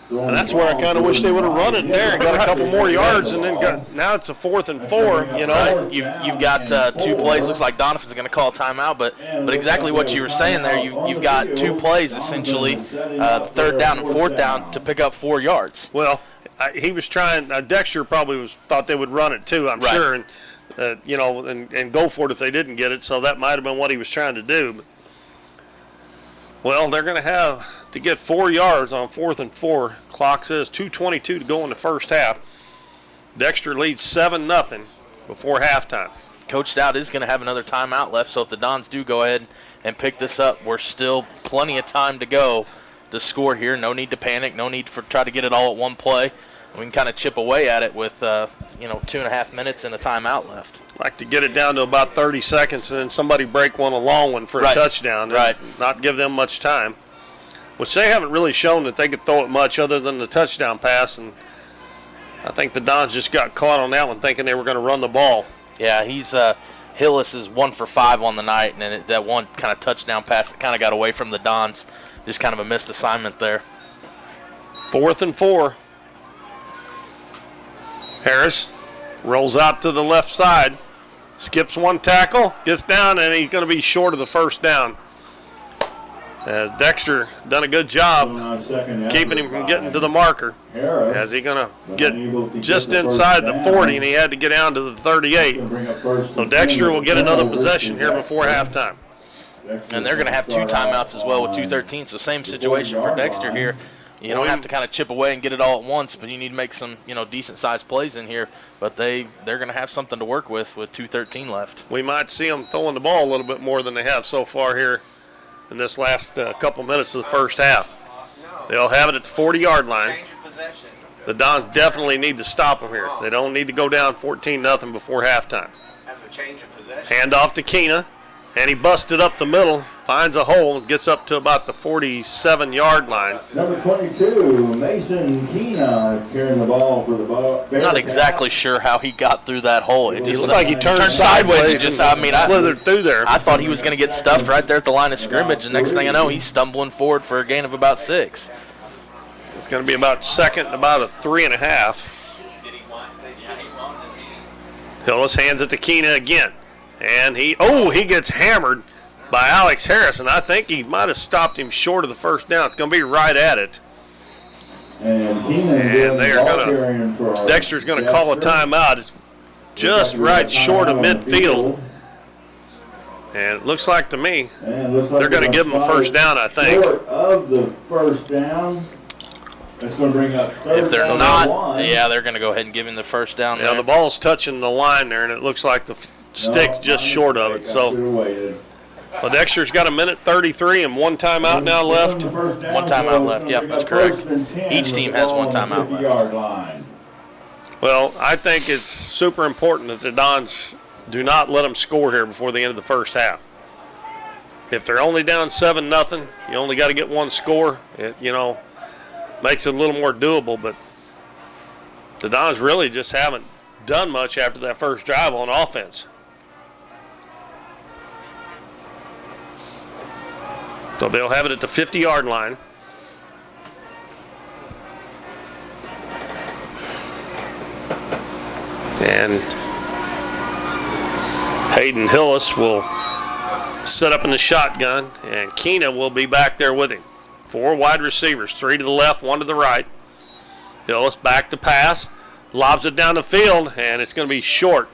And that's where I kind of wish they would have run it there and got a couple more yards, and then now it's a 4th and 4. You know, right. You've got 2 plays. Looks like Doniphan's going to call a timeout, but exactly what you were saying there. You've got 2 plays essentially, 3rd down and 4th down to pick up 4 yards. Well, he was trying. Dexter probably thought they would run it too. I'm sure, and and go for it if they didn't get it. So that might have been what he was trying to do. But, well, they're going to have to get 4 yards on 4th and 4. Clock says 2:22 to go in the first half. Dexter leads 7-0 before halftime. Coach Stout is going to have another timeout left, so if the Dons do go ahead and pick this up, we're still plenty of time to go to score here. No need to panic. No need for try to get it all at one play. We can kind of chip away at it with 2.5 minutes and a timeout left. Like to get it down to about 30 seconds and then somebody break a long one for a touchdown. Right. Not give them much time, which they haven't really shown that they could throw it much other than the touchdown pass. And I think the Dons just got caught on that one thinking they were going to run the ball. Yeah, Hillis is 1 for 5 on the night, and that one kind of touchdown pass that kind of got away from the Dons. Just kind of a missed assignment there. 4th and 4. Harris rolls out to the left side, skips 1 tackle, gets down, and he's going to be short of the 1st down. As Dexter done a good job keeping him from getting to the marker. As he's going to get just inside the 40, and he had to get down to the 38. So Dexter will get another possession here before halftime. And they're going to have 2 timeouts as well with 2:13, so same situation for Dexter here. You don't have to kind of chip away and get it all at once, but you need to make some, decent-sized plays in here. But they're going to have something to work with 2:13 left. We might see them throwing the ball a little bit more than they have so far here in this last couple minutes of the first half. They'll have it at the 40-yard line. The Dons definitely need to stop them here. They don't need to go down 14-0 before halftime. Hand off to Keena, and he busted up the middle. Finds a hole, gets up to about the 47-yard line. Number 22, Mason Keena carrying the ball for the Bearcats. I'm not exactly sure how he got through that hole. It just looked like he turned sideways. I slithered through there. I thought he was going to get stuffed right there at the line of scrimmage. And next thing I know, he's stumbling forward for a gain of about 6. It's going to be about second, about a 3.5. Hillis hands it to Keena again. And he gets hammered by Alex Harris, and I think he might have stopped him short of the 1st down. It's going to be right at it. And they are going to – Dexter's going to call a timeout. It's just right short of midfield. And it looks like to me they're going to give him a 1st down, I think. Short of the 1st down. That's going to bring up 3rd If they're not, they're going to go ahead and give him the 1st down there. The ball's touching the line there, and it looks like the stick's just short of it. So well, Dexter's got 1:33 and 1 timeout now left. 1 timeout left. Yep, that's correct. Each team has 1 timeout left. Well, I think it's super important that the Dons do not let them score here before the end of the first half. If they're only down 7-0, you only got to get 1 score. It, makes it a little more doable, but the Dons really just haven't done much after that first drive on offense. So they'll have it at the 50-yard line. And Hayden Hillis will set up in the shotgun, and Keena will be back there with him. 4 wide receivers, 3 to the left, 1 to the right. Hillis back to pass, lobs it down the field, and it's going to be short.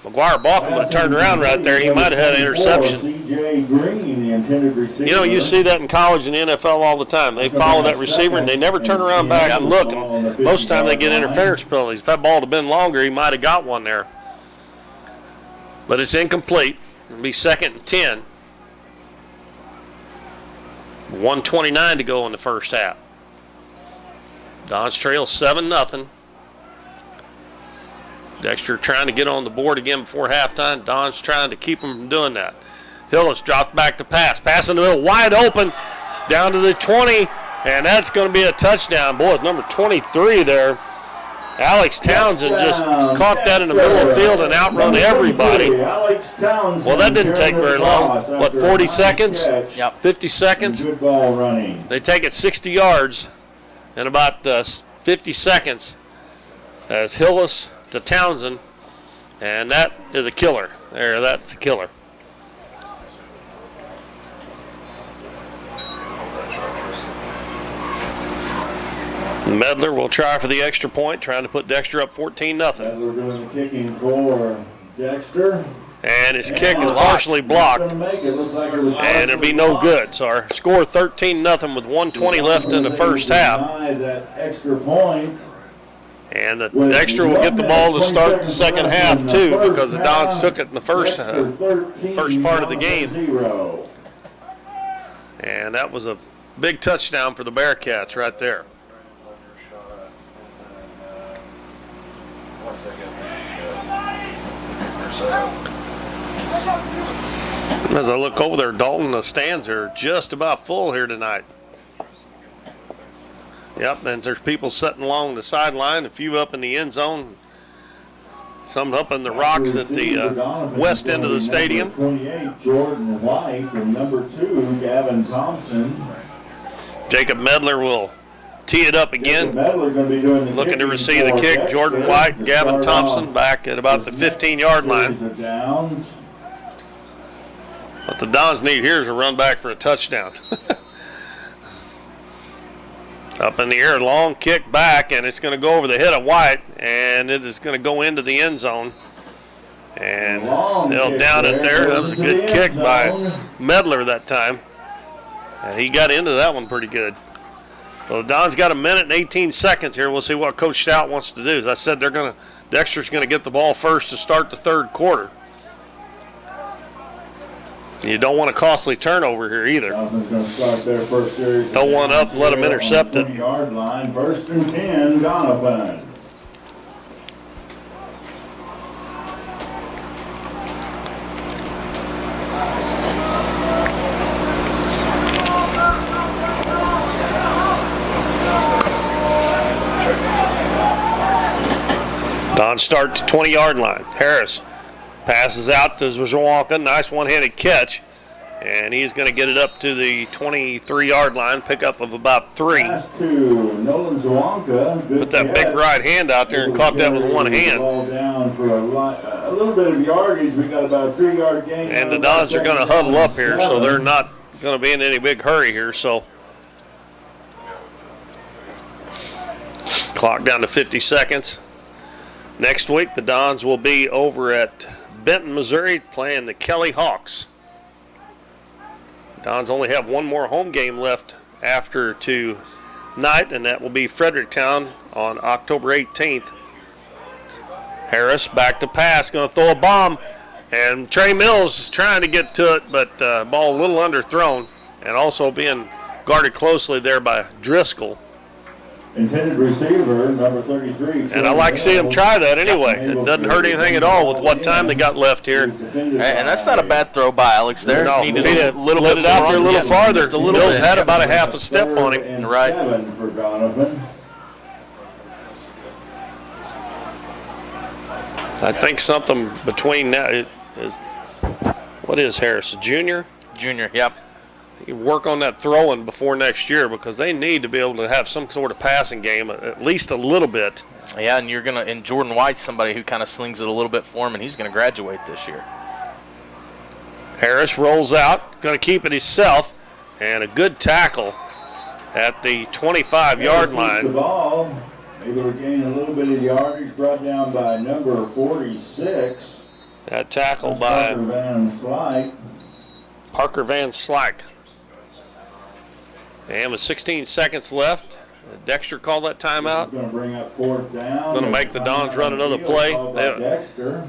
McGuire Balkin would have turned around right there. He might have had an interception. C.J. Green, the intended receiver. You know, you see that in college and the NFL all the time. They follow that receiver, and they never turn around back and look. And most of the time they get interference penalties. If that ball had been longer, he might have got one there. But it's incomplete. It'll be 2nd and 10. 1:29 to go in the first half. Dons trail 7-0. Dexter trying to get on the board again before halftime. Don's trying to keep him from doing that. Hillis dropped back to pass. Pass in the middle, wide open, down to the 20, and that's going to be a touchdown. Boy, it's number 23 there. Alex Townsend just caught that in the middle of the field and outrun everybody. Well, that didn't take very long. What, 40 seconds? Yep. 50 seconds? Good ball running. They take it 60 yards in about 50 seconds as Hillis to Townsend, and that is a killer. That's a killer. Medler will try for the extra point, trying to put Dexter up 14-0. Medler doing the kicking for Dexter. And his kick is partially blocked, and it'll be no good. So our score 13-0 with 1:20 left in the first half. That extra point. And the Dexter will get the ball to start the second half too, because the Dons took it in the first part of the game. And that was a big touchdown for the Bearcats right there. As I look over there, Dalton, the stands are just about full here tonight. Yep, and there's people sitting along the sideline, a few up in the end zone, some up in the rocks at the west end of the stadium. 28, Jordan White, and number 2, Gavin Thompson. Jacob Medler will tee it up again, looking to receive the kick. Jordan White, Gavin Thompson back at about the 15-yard line. What the Dons need here is a run back for a touchdown. Up in the air, long kick back, and it's going to go over the head of White, and it is going to go into the end zone. And they'll down it there. That was a good kick by Medler that time. He got into that one pretty good. Well, the Dons got 1 minute and 18 seconds here. We'll see what Coach Stout wants to do. As I said, Dexter's going to get the ball first to start the third quarter. You don't want a costly turnover here either. Don't one up and let them intercept it. 20-yard line, 1st and 10, Doniphan. Don start to 20-yard line. Harris passes out to Zwolka. Nice one-handed catch. And he's going to get it up to the 23-yard line, pickup of about 3. Pass to Nolan Zwolka. Put that big right hand out there and caught that with one hand. Ball down for a little bit of yardage. We got about a 3-yard gain. And the Dons are going to huddle up here, so they're not going to be in any big hurry here. So clock down to 50 seconds. Next week, the Dons will be over at Benton, Missouri, playing the Kelly Hawks. Dons only have one more home game left after tonight, and that will be Fredericktown on October 18th. Harris back to pass, going to throw a bomb, and Trey Mills is trying to get to it, but ball a little underthrown, and also being guarded closely there by Driscoll. Intended receiver, number 33. And I like to see him try that anyway. It doesn't hurt anything at all with what time they got left here. And that's not a bad throw by Alex there. No, Needed if he'd let it out there a little farther, just a little Mills had about a half a step on him. Right. For Doniphan. I think something between now is, what is Harris, a junior? Junior, yep. You work on that throwing before next year, because they need to be able to have some sort of passing game, at least a little bit. Yeah, and Jordan White's somebody who kind of slings it a little bit for him, and he's going to graduate this year. Harris rolls out, going to keep it himself, and a good tackle at the 25-yard line. Able to gain a little bit of yardage, brought down by number 46. That tackle Parker by Van Slyke. Parker Van Slyke. And with 16 seconds left, Dexter called that timeout. Going to bring up 4th down. Going to make the Dons run another play. Dexter.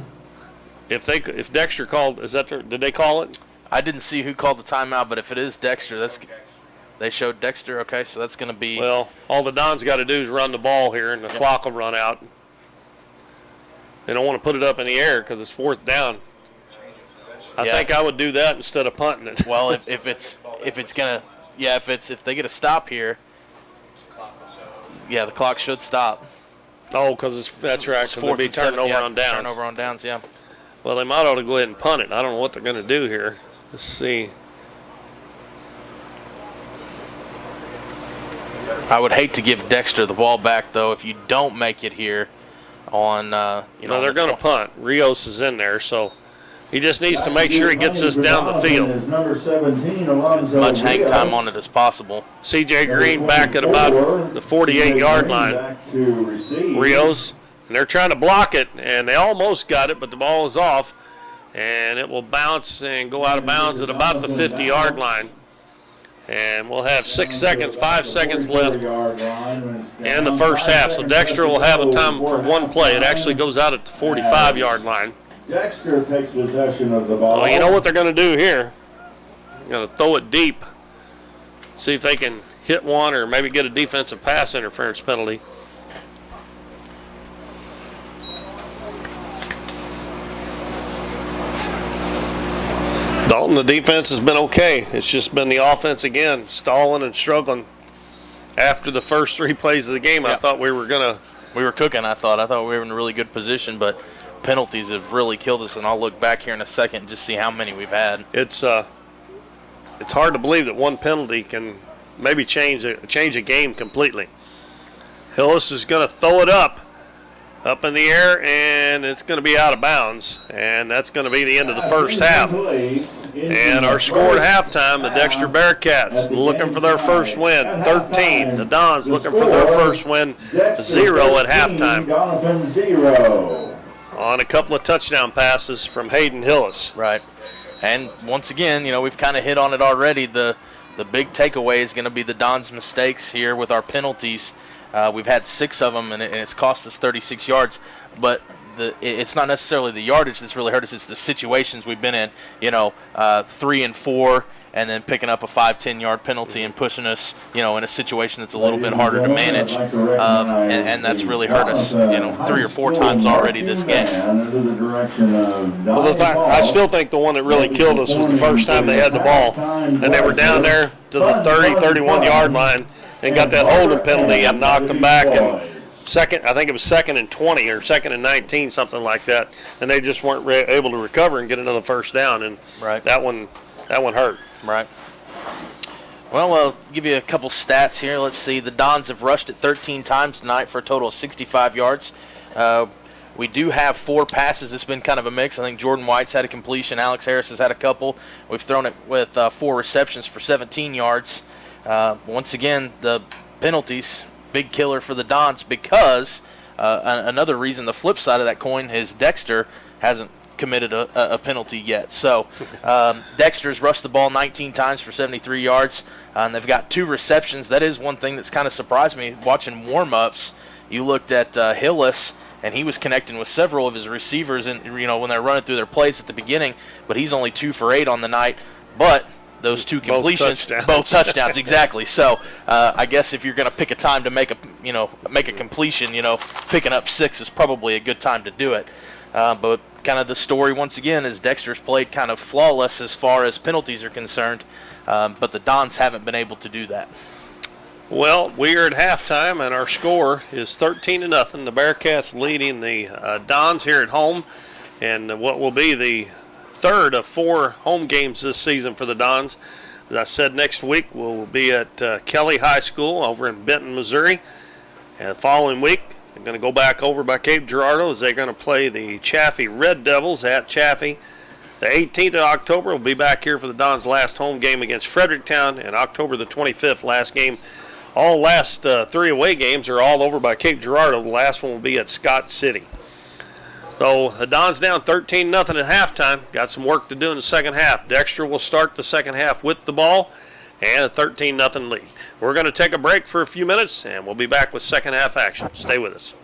If Dexter called, did they call it? I didn't see who called the timeout, but if it is Dexter, they showed Dexter. Okay, so that's going to be. Well, all the Dons got to do is run the ball here, and the clock will run out. They don't want to put it up in the air because it's 4th down. I think I would do that instead of punting it. Well, if they get a stop here, the clock should stop. Oh, because that's right. Because they'll be turning over on downs. Turnover on downs, yeah. Well, they might ought to go ahead and punt it. I don't know what they're going to do here. Let's see. I would hate to give Dexter the ball back, though, if you don't make it here on, No, they're going to punt. Rios is in there, so he just needs to make sure he gets this down the field. Number 17, as much hang time on it as possible. C.J. Green back at about the 48-yard line. Rios. And they're trying to block it, and they almost got it, but the ball is off, and it will bounce and go out of bounds at about the 50-yard line. And we'll have 5 seconds left in the first half. So Dexter will have a time for one play. It actually goes out at the 45-yard line. Dexter takes possession of the ball. Well, you know what they're going to do here? They're going to throw it deep, see if they can hit one or maybe get a defensive pass interference penalty. Dalton, the defense has been okay. It's just been the offense again, stalling and struggling. After the first 3 plays of the game, I thought we were cooking, I thought we were in a really good position, but penalties have really killed us, and I'll look back here in a second and just see how many we've had. It's hard to believe that one penalty can maybe change a game completely. Hillis is going to throw it up in the air, and it's going to be out of bounds, and that's going to be the end of the first half. And our score at halftime, the Dexter Bearcats looking for their first win, 13. The Dons looking for their first win, 0 at halftime. Doniphan 0. On a couple of touchdown passes from Hayden Hillis. Right. And once again, we've kind of hit on it already. The big takeaway is going to be the Dons' mistakes here with our penalties. We've had 6 of them, and it's cost us 36 yards. But it's not necessarily the yardage that's really hurt us. It's the situations we've been in. 3 and 4, and then picking up a 5-10 yard penalty and pushing us, in a situation that's a little bit harder to manage. And that's really hurt us, 3 or 4 times already this game. Well, I still think the one that really killed us was the first time they had the ball, and they were down there to the 30, 31-yard line and got that holding penalty and knocked them back. And I think it was 2nd and 20 or 2nd and 19, something like that, and they just weren't able to recover and get another first down. And that one hurt. Right. Well, I'll give you a couple stats here. Let's see. The Dons have rushed it 13 times tonight for a total of 65 yards. We do have 4 passes. It's been kind of a mix. I think Jordan White's had a completion. Alex Harris has had a couple. We've thrown it with 4 receptions for 17 yards. Once again, the penalties, big killer for the Dons, because another reason, the flip side of that coin, is Dexter hasn't committed a penalty yet. So Dexter's rushed the ball 19 times for 73 yards, and they've got 2 receptions. That is one thing that's kind of surprised me watching warm-ups. You looked at Hillis, and he was connecting with several of his receivers, and when they're running through their plays at the beginning, but he's only 2 for 8 on the night. But those 2 completions, both touchdowns, exactly. So I guess if you're going to pick a time to make a completion, picking up 6 is probably a good time to do it. But kind of the story once again is Dexter's played kind of flawless as far as penalties are concerned, but the Dons haven't been able to do that. Well, we are at halftime, and our score is 13-0. The Bearcats leading the Dons here at home, and what will be the 3rd of 4 home games this season for the Dons. As I said, next week we'll be at Kelly High School over in Benton, Missouri. And the following week, they're going to go back over by Cape Girardeau as they're going to play the Chaffee Red Devils at Chaffee. The 18th of October, we'll be back here for the Dons' last home game against Fredericktown, and October the 25th, last game all last 3 away games are all over by Cape Girardeau. The last one will be at Scott City. So the Dons down 13-0 at halftime. Got some work to do in the second half. Dexter will start the second half with the ball and a 13-0 lead. We're going to take a break for a few minutes, and we'll be back with second half action. Stay with us.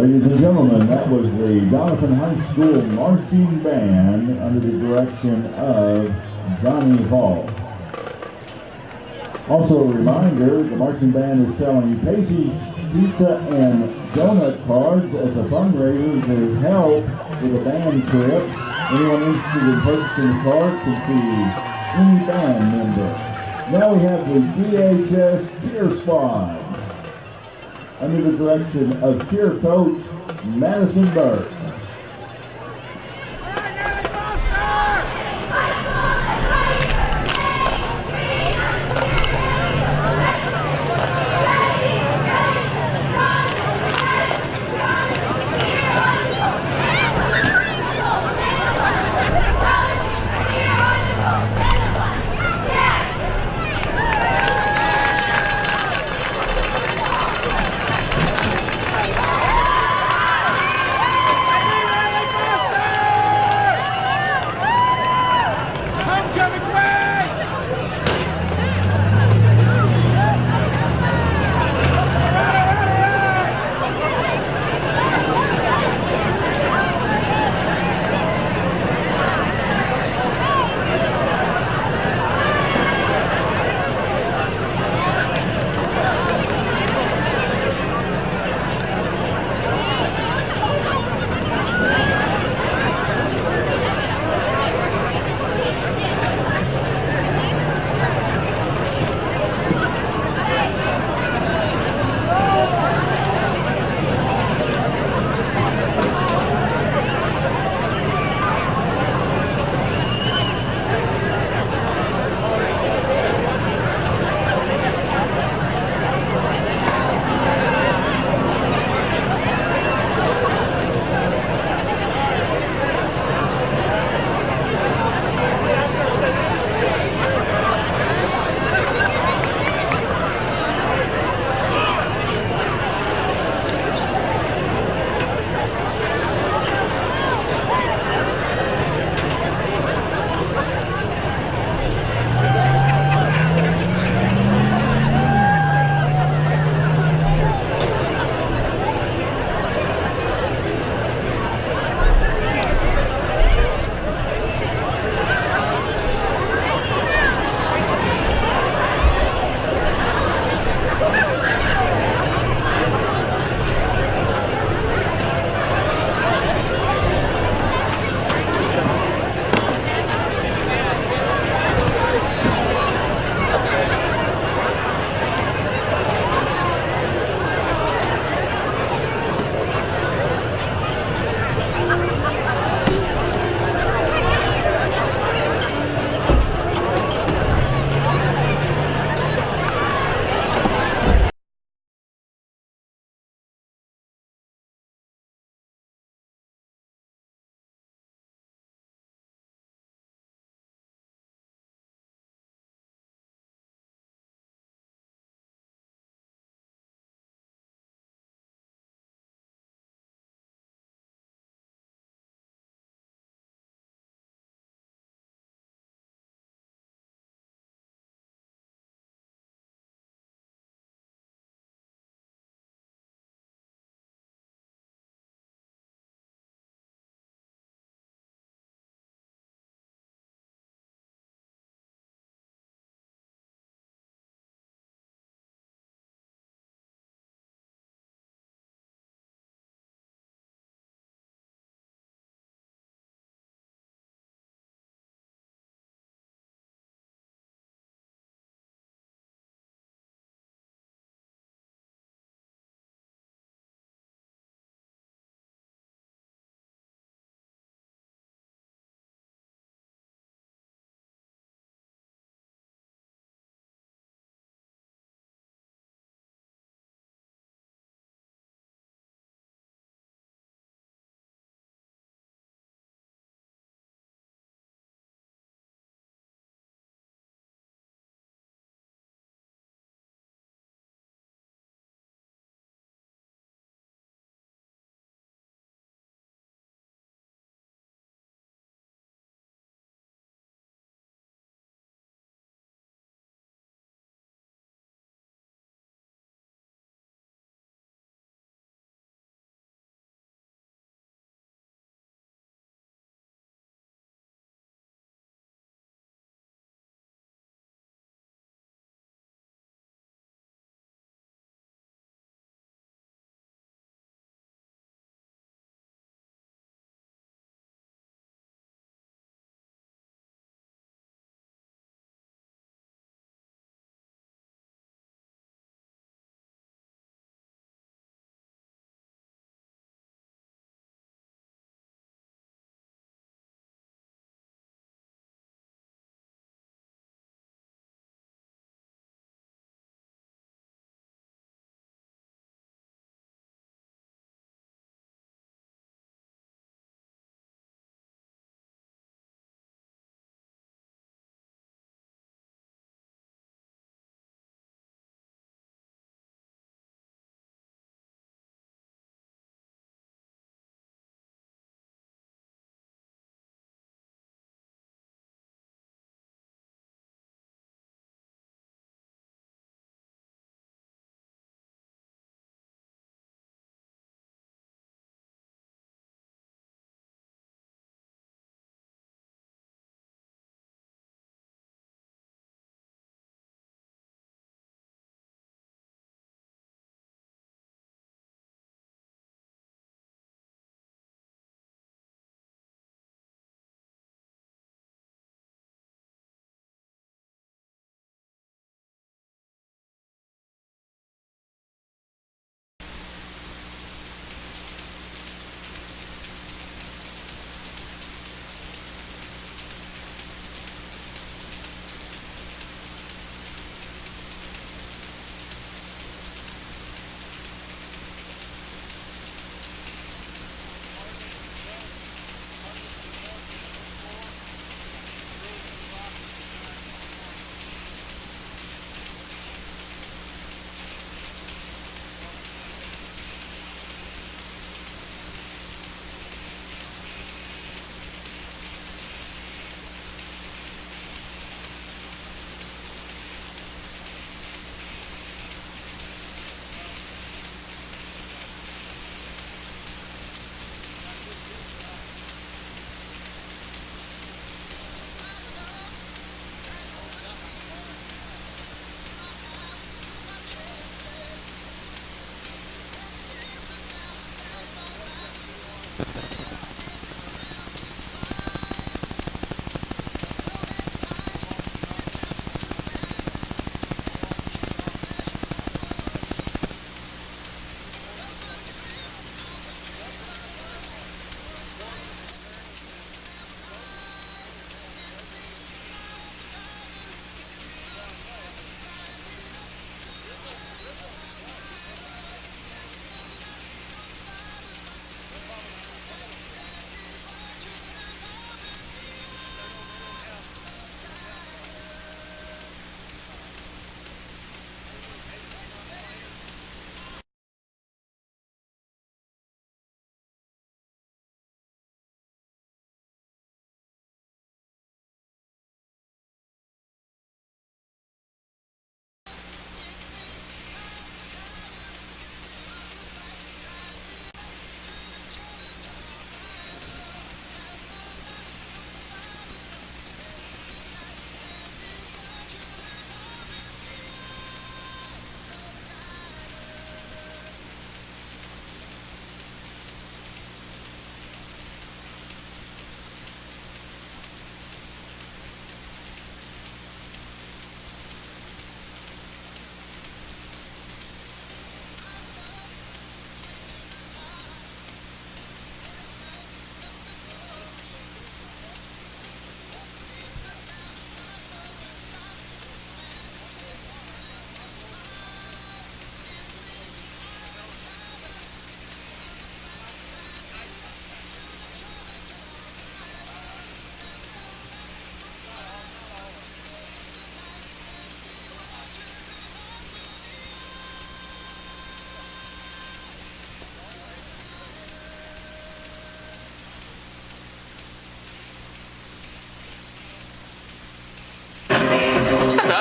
Ladies and gentlemen, that was the Doniphan High School Marching Band under the direction of Doniphan. Also a reminder, the marching band is selling Pacey's Pizza and Donut cards as a fundraiser to help with a band trip. Anyone interested in purchasing a card can see any band member. Now we have the DHS Cheer Squad under the direction of cheer coach Madison Burke.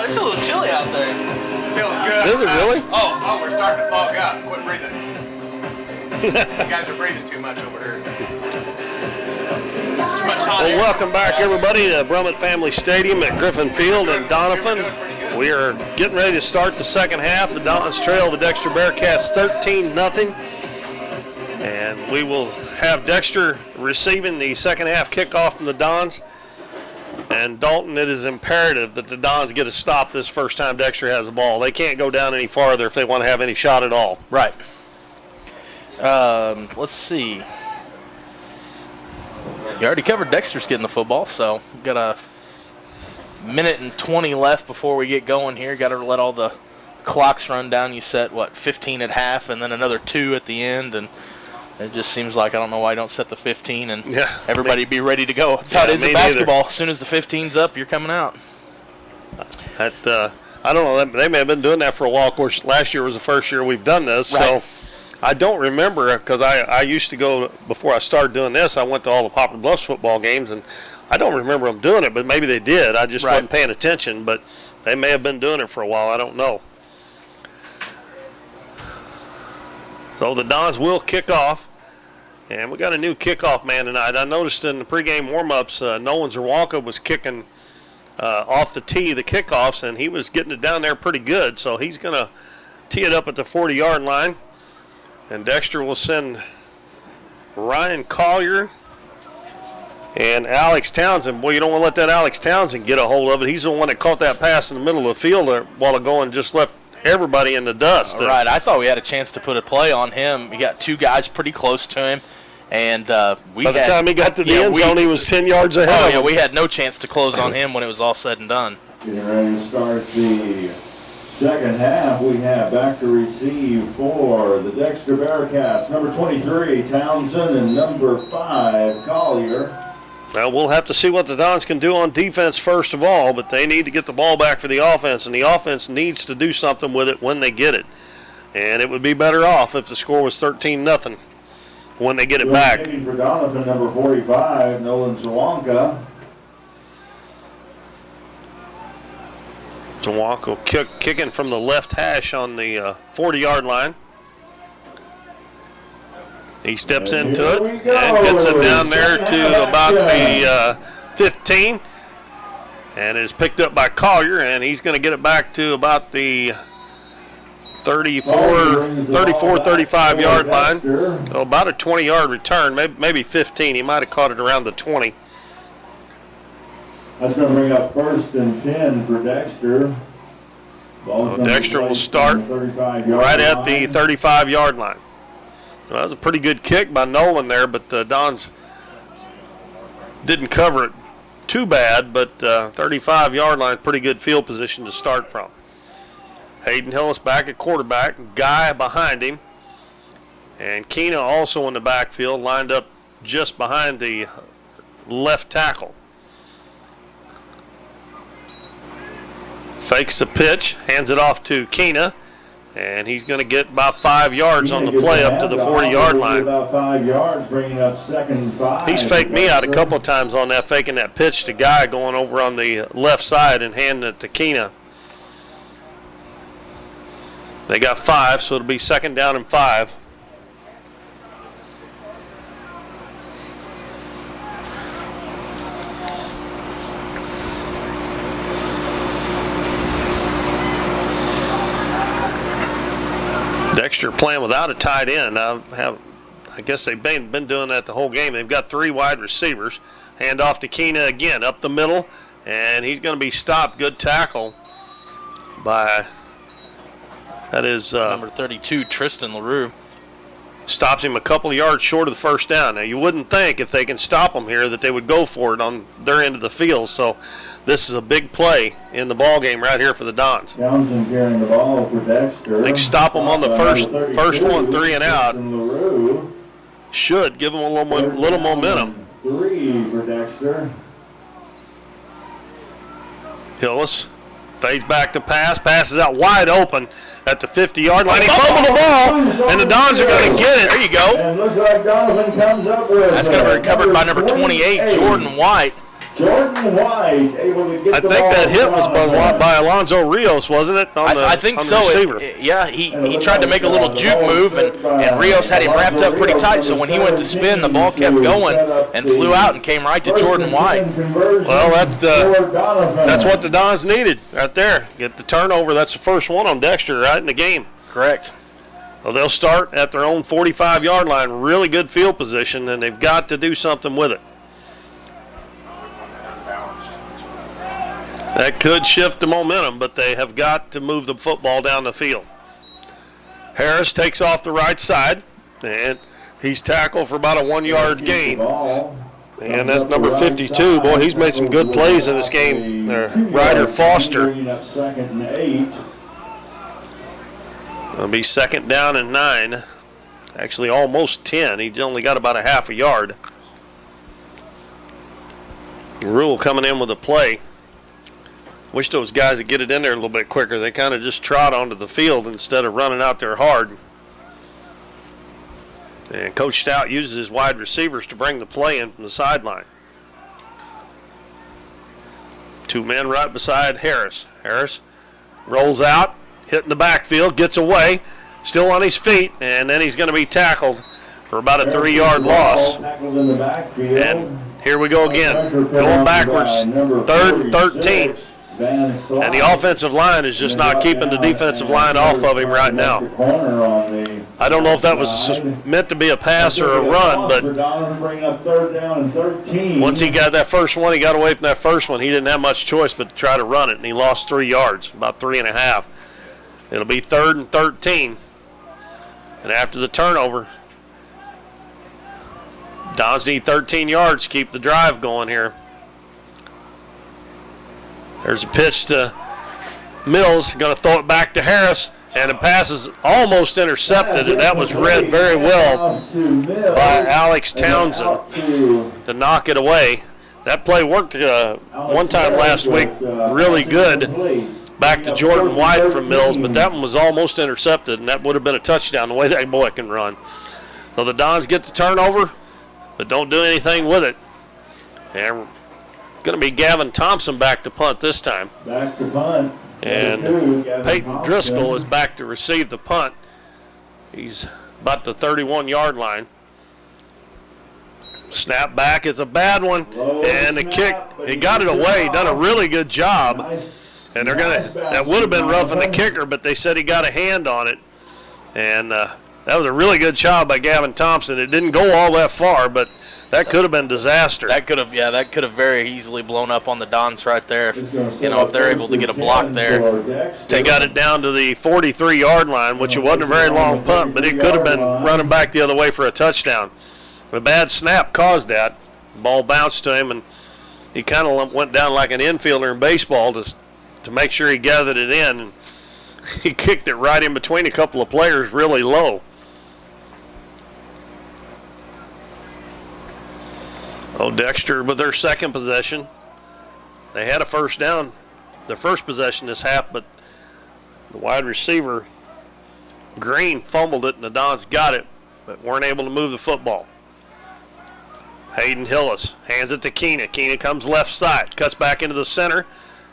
It's a little chilly out there. Feels good. Is it really? Oh, we're starting to fog up. Quit breathing. You guys are breathing too much over here. Too much hot Well, air. welcome back, everybody, to Brummett Family Stadium at Griffin Field in Doniphan. We are getting ready to start the second half. The Dons trail the Dexter Bearcats 13-0. And we will have Dexter receiving the second half kickoff from the Dons. And Dalton, it is imperative that the Dons get a stop this first time Dexter has the ball. They can't go down any farther if they want to have any shot at all. Right. Let's see. You already covered Dexter's getting the football, so we've got a minute and 20 left before we get going here. Got to let all the clocks run down. You set, 15 at half and then another 2 at the end, and it just seems like I don't know why you don't set the 15 and everybody be ready to go. That's how it is in basketball. As soon as the 15's up, you're coming out. I don't know. They may have been doing that for a while. Of course, last year was the first year we've done this, Right. so I don't remember because I used to go before I started doing this. I went to all the Poplar Bluffs football games, and I don't remember them doing it, but maybe they did. I just wasn't paying attention, but they may have been doing it for a while. I don't know. So the Dons will kick off. And we got a new kickoff man tonight. I noticed in the pregame warm-ups, Nolan Zerwanka was kicking off the tee, the kickoffs, and he was getting it down there pretty good. So he's going to tee it up at the 40-yard line. And Dexter will send Ryan Collier and Alex Townsend. Boy, you don't want to let that Alex Townsend get a hold of it. He's the one that caught that pass in the middle of the field a while ago and just left everybody in the dust. Right. I thought we had a chance to put a play on him. We got 2 guys pretty close to him. And by the time he got to the end zone, he was 10 yards ahead of him. We had no chance to close on him when it was all said and done. Getting ready to start the second half. We have back to receive for the Dexter Bearcats, number 23, Townsend, and number 5, Collier. Well, we'll have to see what the Dons can do on defense first of all, but they need to get the ball back for the offense, and the offense needs to do something with it when they get it. And it would be better off if the score was 13-0 when they get it back. For Doniphan, number 45, Nolan Zerwanka. Zerwanka kicking from the left hash on the 40-yard line. He steps into it and gets it down there to about the 15. And it is picked up by Collier, and he's going to get it back to about the 35 yard line. So about a 20-yard return, maybe 15. He might have caught it around the 20. That's going to bring up 1st and 10 for Dexter. Dexter will start right at the 35-yard line. Well, that was a pretty good kick by Nolan there, but the Dons didn't cover it too bad, but 35-yard line, pretty good field position to start from. Hayden Hillis back at quarterback, Guy behind him, and Keena also in the backfield, lined up just behind the left tackle. Fakes the pitch, hands it off to Keena, and he's going to get about 5 yards on the play up to the 40-yard line. About 5 yards, bringing up 2nd and 5. He's faked me out a couple of times on that, faking that pitch to Guy going over on the left side and handing it to Keena. They got 5, so it'll be 2nd down and 5. Dexter playing without a tight end. I guess they've been doing that the whole game. They've got 3 wide receivers. Hand off to Keena again, up the middle, and he's going to be stopped. Good tackle by, that is number 32, Tristan LaRue. Stops him a couple of yards short of the first down. Now, you wouldn't think if they can stop him here that they would go for it on their end of the field. So this is a big play in the ball game right here for the Dons. Townsend carrying the ball for Dexter. They stop them on the first one, 3 and out. Should give them a little momentum. 3 for Dexter. Hillis fades back to pass, passes out wide open at the 50-yard line. He fumbled the ball, and the Dons are going to get it. There you go. And looks like Doniphan comes up with That's going to be recovered by number 28, Jordan White. Jordan White able to get I think that hit was by Alonzo Rios, wasn't it? I think so. Receiver. Yeah, he tried to make a little juke move, and Rios had him wrapped up pretty tight, so when he went to spin, the ball kept going and flew out and came right to Jordan White. Well, that's what the Dons needed right there. Get the turnover. That's the first one on Dexter right in the game. Correct. Well, they'll start at their own 45-yard line. Really good field position, and they've got to do something with it. That could shift the momentum, but they have got to move the football down the field. Harris takes off the right side, and he's tackled for about a 1-yard gain. And that's number 52. Boy, he's made some good plays in this game. Ryder Foster. It'll be 2nd down and 9. Actually, almost 10. He's only got about a half a yard. Rule coming in with a play. Wish those guys would get it in there a little bit quicker. They kind of just trot onto the field instead of running out there hard. And Coach Stout uses his wide receivers to bring the play in from the sideline. 2 men right beside Harris. Harris rolls out, hitting the backfield, gets away, still on his feet, and then he's going to be tackled for about a 3-yard loss. And here we go again, going backwards, 3rd and 13. And the offensive line is just not keeping the defensive line off of him right now. I don't know if that was meant to be a pass or a run, but once he got that first one, he got away from that first one. He didn't have much choice but to try to run it, and he lost 3 yards, about 3.5. It'll be 3rd and 13. And after the turnover, Dons need 13 yards to keep the drive going here. There's a pitch to Mills, going to throw it back to Harris, and the pass is almost intercepted, and that was read very well by Alex Townsend to knock it away. That play worked one time last week really good back to Jordan White from Mills, but that one was almost intercepted, and that would have been a touchdown the way that boy can run. So the Dons get the turnover, but don't do anything with it. And going to be Gavin Thompson back to punt this time. Back to punt. And Peyton Driscoll is back to receive the punt. He's about the 31-yard line. Snap back is a bad one. And the kick, he got it away, done a really good job And that would have been roughing the kicker, but they said he got a hand on it. And that was a really good job by Gavin Thompson. It didn't go all that far, but that could have been disaster. That could have very easily blown up on the Dons right there. If they're able to get a block there. They got it down to the 43-yard line, which it wasn't a very long punt, but it could have been running back the other way for a touchdown. A bad snap caused that. The ball bounced to him, and he kind of went down like an infielder in baseball to make sure he gathered it in. And he kicked it right in between a couple of players really low. Dexter with their second possession. They had a first down, their first possession this half, but the wide receiver, Green, fumbled it, and the Dons got it, but weren't able to move the football. Hayden Hillis hands it to Keena. Keena comes left side, cuts back into the center,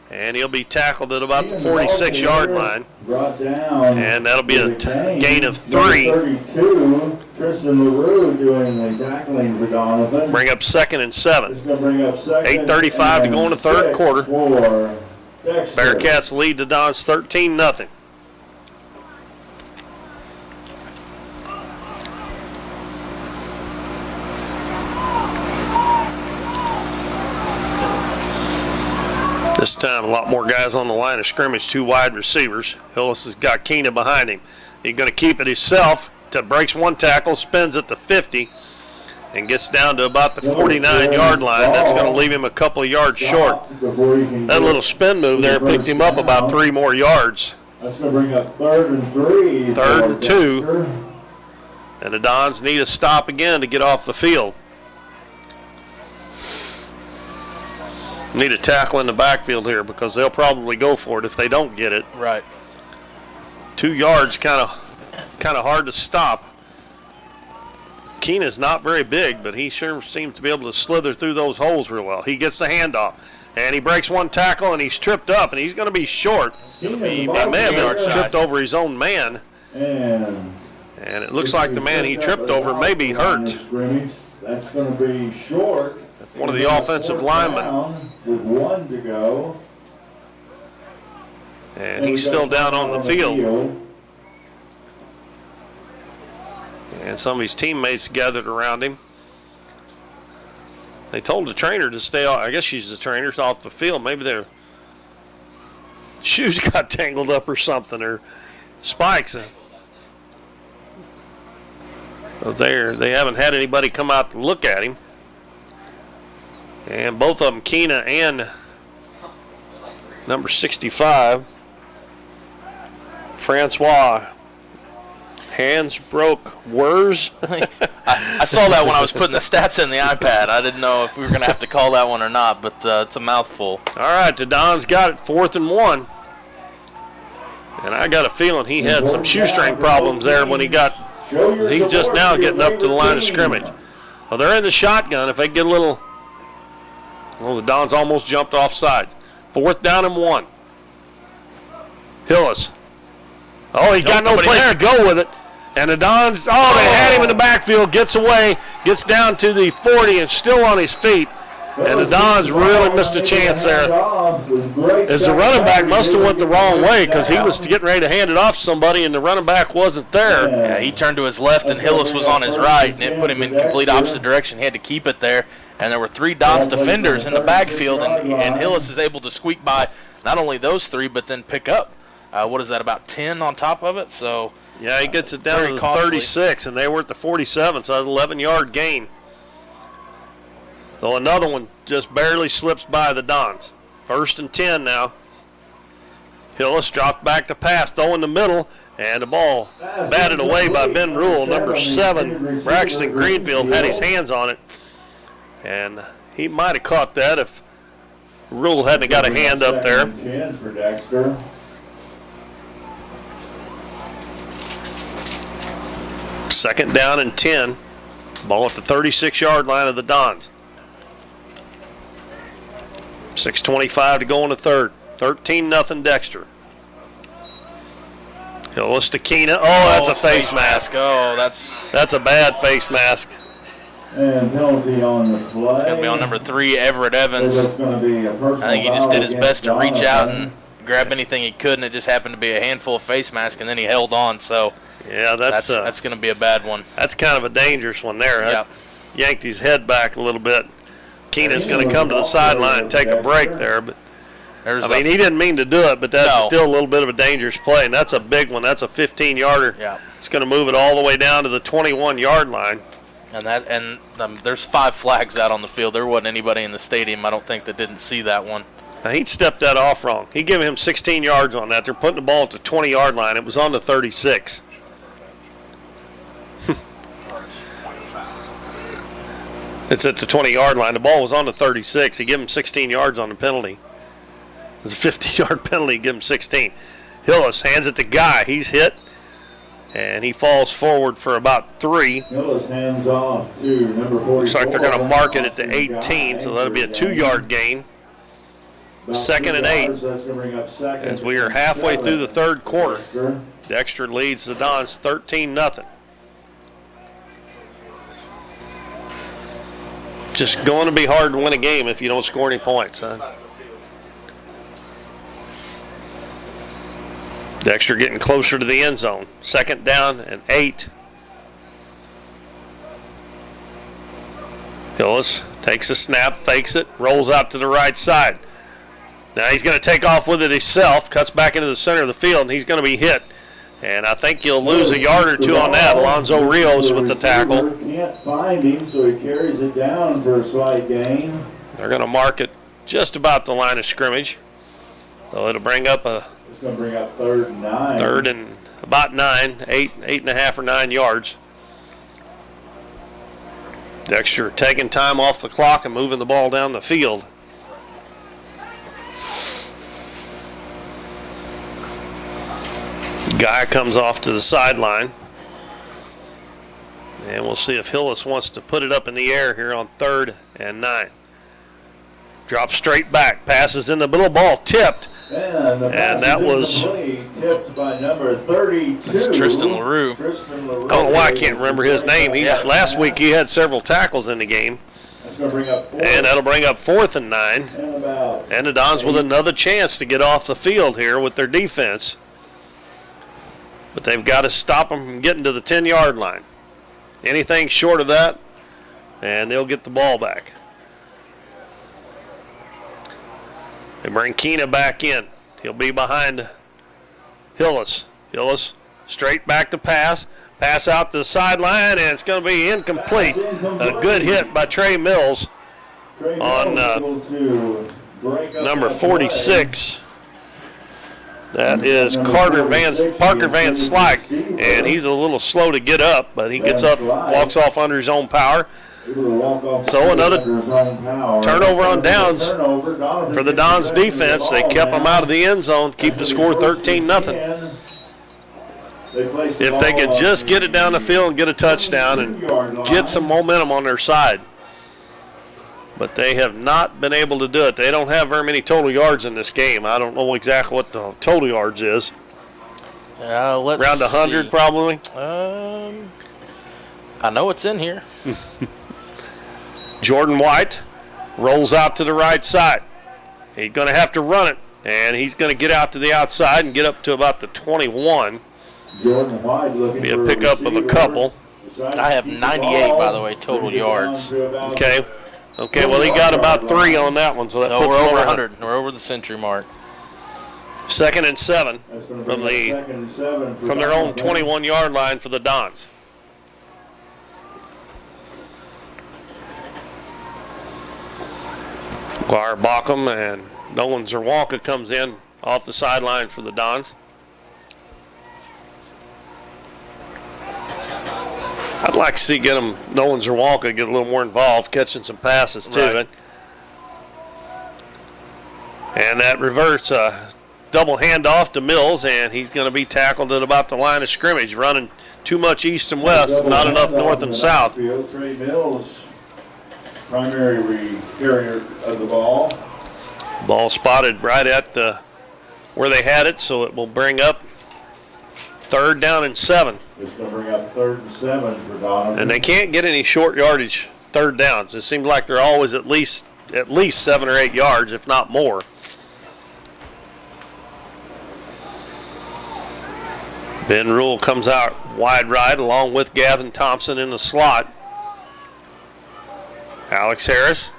and he'll be tackled at about the 46-yard line. And that'll be a gain of 3. 32. Tristan LaRue doing the tackling for Doniphan. Bring up 2nd and 7. 8:35 to go in the third quarter. Dexter. Bearcats lead the Dons 13-0. This time, a lot more guys on the line of scrimmage, 2 wide receivers. Hillis has got Keena behind him. He's going to keep it himself. Breaks 1 tackle, spins at the 50, and gets down to about the 49-yard line. That's going to leave him a couple of yards short. That little spin move there picked him up about 3 more yards. That's going to bring up 3rd and 3. 3rd and 2. And the Dons need a stop again to get off the field. Need a tackle in the backfield here because they'll probably go for it if they don't get it. Right. 2 yards, kind of hard to stop. Keena's not very big, but he sure seems to be able to slither through those holes real well. He gets the handoff, and he breaks 1 tackle, and he's tripped up, and he's going to be short. He may have been tripped over his own man, and it looks like the man he tripped over may be hurt. That's going to be short. One of the offensive linemen. With 1 to go. And he's still down on the field. And some of his teammates gathered around him. They told the trainer to stay off. I guess she's the trainer, off the field. Maybe their shoes got tangled up or something, or spikes. They haven't had anybody come out to look at him. And both of them, Keena and number 65, Francois Hansbroek-Wers. I saw that when I was putting the stats in the iPad. I didn't know if we were going to have to call that one or not, but it's a mouthful. All right, the Dons got it, 4th and 1. And I got a feeling he had some shoestring problems there when he's just now getting up to the line of scrimmage. Well, they're in the shotgun. If they get a little... Well, the Dons almost jumped off sides. 4th down and 1. Hillis. Oh, he got no place to go with it. And the Dons, they had him in the backfield, gets away, gets down to the 40 and still on his feet. And the Dons really missed a chance there. As the running back must have went the wrong way because he was getting ready to hand it off to somebody and the running back wasn't there. Yeah, he turned to his left and Hillis was on his right, and it put him in complete opposite direction. He had to keep it there. And there were 3 Dons defenders in the backfield, and Hillis is able to squeak by not only those 3, but then pick up, about 10 on top of it? So yeah, he gets it down to the 36, and they were at the 47, so that's an 11-yard gain. So another one just barely slips by the Dons. 1st and 10 now. Hillis dropped back to pass, though in the middle, and the ball batted away by Ben Rule. Number 7, Braxton Greenfield, had his hands on it. And he might have caught that if Rule hadn't got a hand up there. 2nd down and 10. Ball at the 36-yard line of the Dons. 6:25 to go in the 3rd. 13-0 Dexter. Hillis to Keena. Oh, that's a face mask. Oh, that's a bad face mask. And penalty on the play. It's going to be on number 3, Everett Evans. So that's going to be a personal I think he just did his best to reach out and grab anything he could, and it just happened to be a handful of face masks, and then he held on. So yeah, that's going to be a bad one. That's kind of a dangerous one there. Yep. Yanked his head back a little bit. Keenan's going to come to the sideline and take a break there, but he didn't mean to do it, but that's still a little bit of a dangerous play, and that's a big one. That's a 15-yarder. Yeah. It's going to move it all the way down to the 21-yard line. And there's 5 flags out on the field. There wasn't anybody in the stadium, I don't think, that didn't see that one. Now, he'd stepped that off wrong. He gave him 16 yards on that. They're putting the ball at the 20-yard line. It was on the 36. It's at the 20-yard line. The ball was on the 36. He gave him 16 yards on the penalty. It was a 50-yard penalty. Give him 16. Hillis hands it to Guy. He's hit, and he falls forward for about 3. Hillis hands off to number 44. Looks like they're going to mark it at the 18, so that'll be a 2-yard gain. 2nd and 8 as we are halfway through the third quarter. Dexter leads the Dons 13-0. Just going to be hard to win a game if you don't score any points, huh? Dexter getting closer to the end zone. 2nd down and 8. Hillis takes a snap, fakes it, rolls out to the right side. Now he's going to take off with it himself, cuts back into the center of the field, and he's going to be hit. And I think he'll lose a yard or 2 on that. Alonzo Rios with the tackle. Can't find him, so he carries it down for a slight gain. They're going to mark it just about the line of scrimmage. So it'll bring up It's going to bring up 3rd and 9. 3rd and about 9, 8.5 or 9 yards. Dexter taking time off the clock and moving the ball down the field. Guy comes off to the sideline. And we'll see if Hillis wants to put it up in the air here on 3rd and 9. Drops straight back, passes in the middle, ball tipped. And that was tipped by number 32. That's Tristan LaRue. I don't know why I can't remember his name. Last week he had several tackles in the game. That's going to bring up 4th. And that'll bring up 4th and 9. And the Dons with another chance to get off the field here with their defense. But they've got to stop them from getting to the 10-yard line. Anything short of that, and they'll get the ball back. They bring Keena back in. He'll be behind Hillis. Hillis straight back to pass. Pass out to the sideline, and it's going to be incomplete. A good hit by Trey Mills on number 46. That is Parker Van Slyke, and he's a little slow to get up, but he gets up, walks off under his own power. So another turnover on downs for the Dons defense. They kept them out of the end zone, keep the score 13-0. If they could just get it down the field and get a touchdown and get some momentum on their side. But they have not been able to do it. They don't have very many total yards in this game. I don't know exactly what the total yards is. Around 100 probably. I know it's in here. Jordan White rolls out to the right side. He's going to have to run it, and he's going to get out to the outside and get up to about the 21. Jordan White looking be a pickup of a couple. I have 98, by the way, total yards. Okay. Okay, well, he got about 3 on that one, so that puts we're him over over 100. We're over the century mark. 2nd and 7 from their own 21-yard line for the Dons. Guar Bockham and Nolan Zerwalka comes in off the sideline for the Dons. I'd like to see Nolan Zerwalka get a little more involved, catching some passes too. Right. And that reverse double handoff to Mills, and he's going to be tackled at about the line of scrimmage, running too much east and west, not enough north and south. Trey Mills, primary carrier of the ball. Ball spotted right at where they had it, so it will bring up 3rd down and 7. It's going to bring up 3rd and 7 for Doniphan. And they can't get any short yardage 3rd downs. It seems like they're always at least 7 or 8 yards, if not more. Ben Rule comes out wide right along with Gavin Thompson in the slot. Alex Harris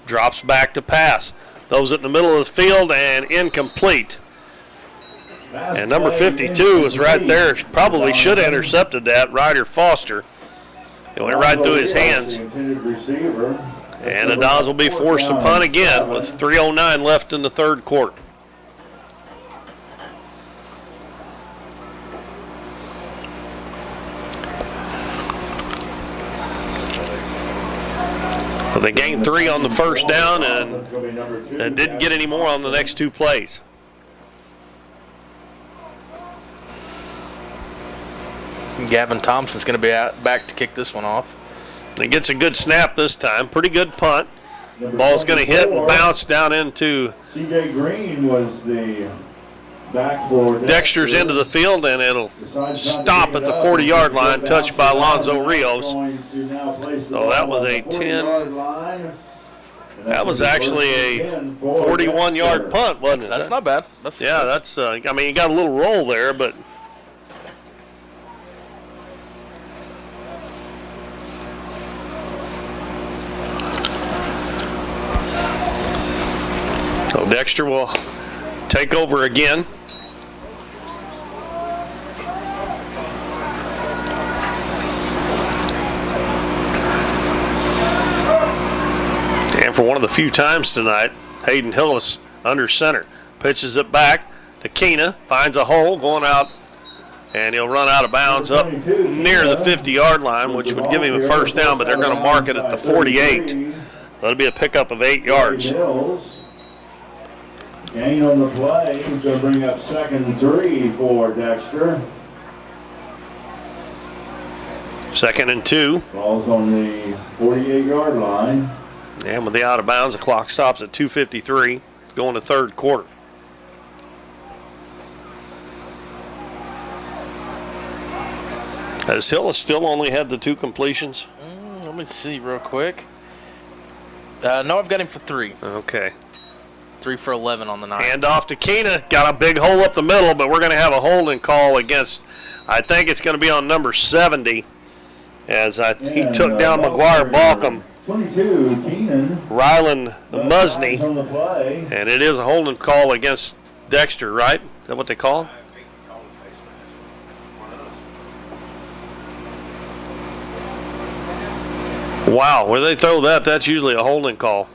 drops back to pass. Those in the middle of the field and incomplete. And number 52 was right there. Probably should have intercepted that. Ryder Foster. It went right through his hands. And the Dons will be forced to punt again with 3:09 left in the third quarter. So they gained 3 on the first down and didn't get any more on the next 2 plays. Gavin Thompson's going to be back to kick this one off. He gets a good snap this time. Pretty good punt. Ball's going to hit and bounce down into C.J. Green was the back for Dexter's into the field, and it'll stop at the 40-yard line, touched by Alonzo Rios. So that was a 10. That was actually a 41-yard punt, wasn't it? That's not bad. Yeah, that's. I mean, you got a little roll there, but. So Dexter will take over again. And for one of the few times tonight, Hayden Hillis under center. Pitches it back to Keena, finds a hole going out, and he'll run out of bounds up near the 50-yard line, which would give him a first down, but they're going to mark it at the 48. That'll be a pickup of 8 yards. Gain on the play. He's going to bring up 2nd and 3 for Dexter. 2nd and 2. Ball's on the 48-yard line. And with the out of bounds, the clock stops at 2:53, going to third quarter. Has Hillis still only had the 2 completions? Let me see real quick. No, I've got him for 3. Okay. 3 for 11 on the night. Hand off to Keena. Got a big hole up the middle, but we're going to have a holding call against, I think it's going to be on number 70, as he took down McGuire Balcom. 22, Keenan. Rylan Musney. And it is a holding call against Dexter, right? Is that what they call him? Wow, where they throw that, that's usually a holding call.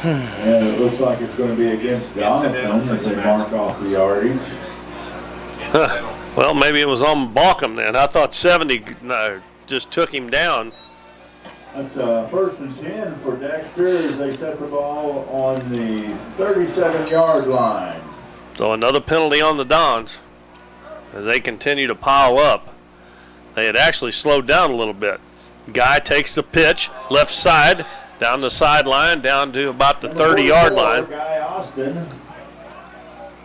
And it looks like it's going to be against Doniphan as they mark off the yardage. Well, maybe it was on Balcom then. I thought 70 just took him down. That's 1st and 10 for Dexter as they set the ball on the 37-yard line. So another penalty on the Dons as they continue to pile up. They had actually slowed down a little bit. Guy takes the pitch, left side, down the sideline, down to about the 30-yard line. Guy Austin,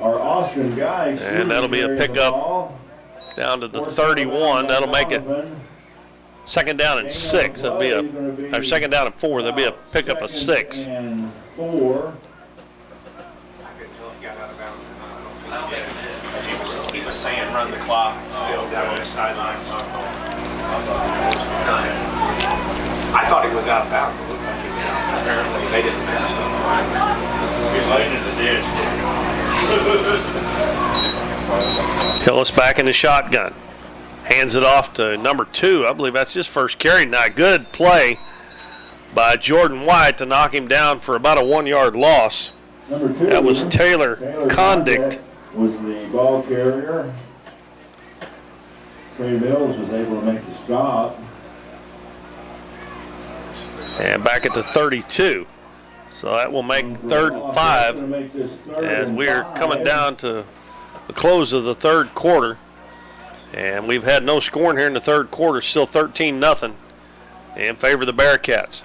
or Austin Guy, and that'll be a pickup down to the 31. That'll make it 2nd down and 6. That'll be or 2nd down and 4. That'll be a pickup of 6. And 4. He was saying run the clock still down on the sideline. I thought he was out of bounds. It looked like he was out. Apparently they didn't miss him. Hillis back in the shotgun. Hands it off to number 2. I believe that's his first carry tonight. Good play by Jordan White to knock him down for about a 1-yard loss. Number 2. That was Taylor Condict. Was the ball carrier. Trey Mills was able to make the stop. And back at the 32. So that will make 3rd and 5 as we're coming down to the close of the third quarter. And we've had no scoring here in the third quarter, still 13-0 in favor of the Bearcats.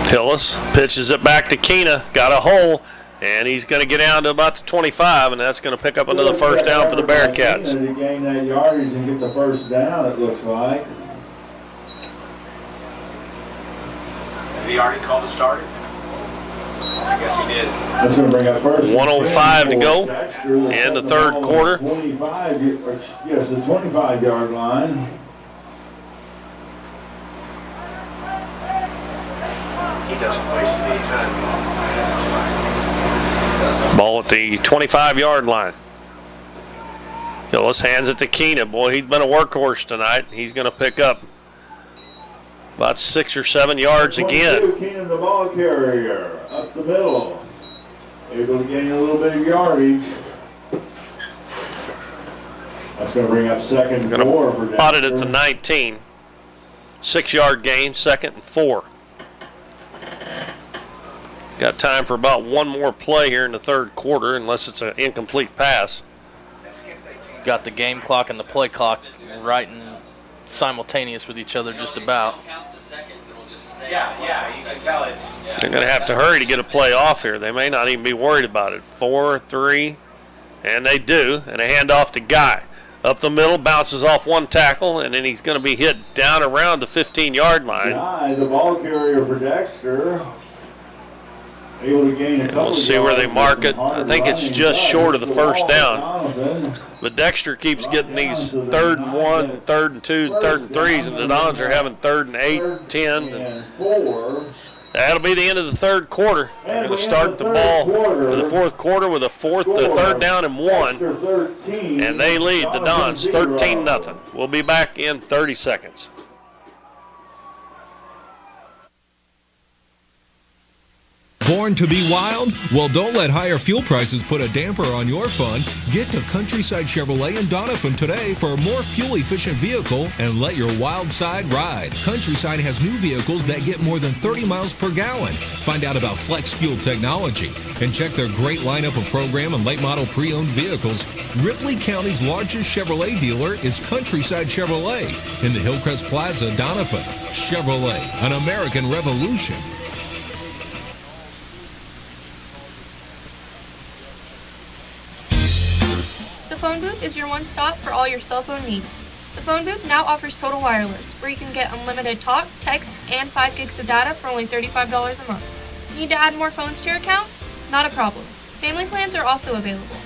Hillis pitches it back to Keena, got a hole, and he's going to get down to about the 25, and that's going to pick up another first down for the Bearcats. To gain that yardage and get the first down, it looks like. he already called a starter? I guess he did. That's going to bring up first. 1:05 to go in the third quarter. 25, yes, the 25-yard line. He doesn't waste any time. Ball at the 25-yard line. Hillis hands it to Keena. Boy, he's been a workhorse tonight. He's going to pick up about 6 or 7 yards again. Keena, the ball carrier, up the middle. Able to gain a little bit of yardage. That's going to bring up second and 4 for Dexter. Spot it at the 19. 6-yard gain, 2nd and 4. Got time for about one more play here in the third quarter, unless it's an incomplete pass. Got the game clock and the play clock right in simultaneous with each other just about. Yeah, you can tell it's. They're going to have to hurry to get a play off here. They may not even be worried about it. 4, 3, and they do. And a handoff to Guy. Up the middle, bounces off one tackle, and then he's going to be hit down around the 15-yard line. Guy, the ball carrier for Dexter. Able to gain a couple we'll see where they mark it. I think it's just short of the first down. But Dexter keeps getting these 3rd and 1, 3rd and 2, 3rd and 3s, and the Dons are having 3rd and 8, 10. And that'll be the end of the third quarter. They're going to start the ball for the fourth quarter with a 3rd down and 1. And they lead the Dons 13-0. We'll be back in 30 seconds. Born to be wild? Well, don't let higher fuel prices put a damper on your fun. Get to Countryside Chevrolet in Doniphan today for a more fuel-efficient vehicle and let your wild side ride. Countryside has new vehicles that get more than 30 miles per gallon. Find out about flex fuel technology and check their great lineup of program and late model pre-owned vehicles. Ripley County's largest Chevrolet dealer is Countryside Chevrolet in the Hillcrest Plaza, Doniphan. Chevrolet, an American revolution. The phone booth is your one stop for all your cell phone needs. The phone booth now offers Total Wireless, where you can get unlimited talk, text, and 5 gigs of data for only $35 a month. Need to add more phones to your account? Not a problem. Family plans are also available.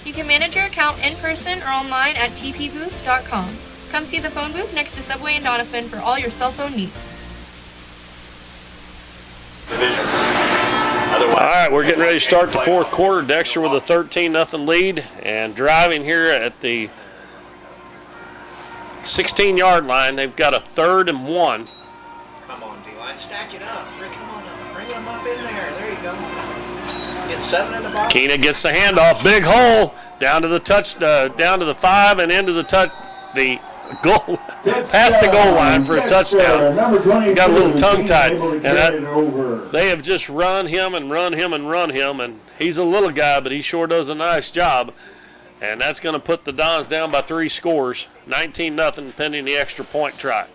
You can manage your account in person or online at tpbooth.com. Come see the phone booth next to Subway in Doniphan for all your cell phone needs. All right, we're getting ready to start the fourth quarter. Dexter with a 13-0 lead and driving here at the 16-yard line. They've got a 3rd and 1. Come on, D-line, stack it up. Come on up. Bring them up in there. There you go. Get 7 in the box. Keena gets the handoff. Big hole down to the down to the 5 and into the goal, past the goal line for a touchdown. Got a little tongue-tied. And they have just run him, and he's a little guy, but he sure does a nice job. And that's going to put the Dons down by 3 scores, 19-0, pending the extra point try.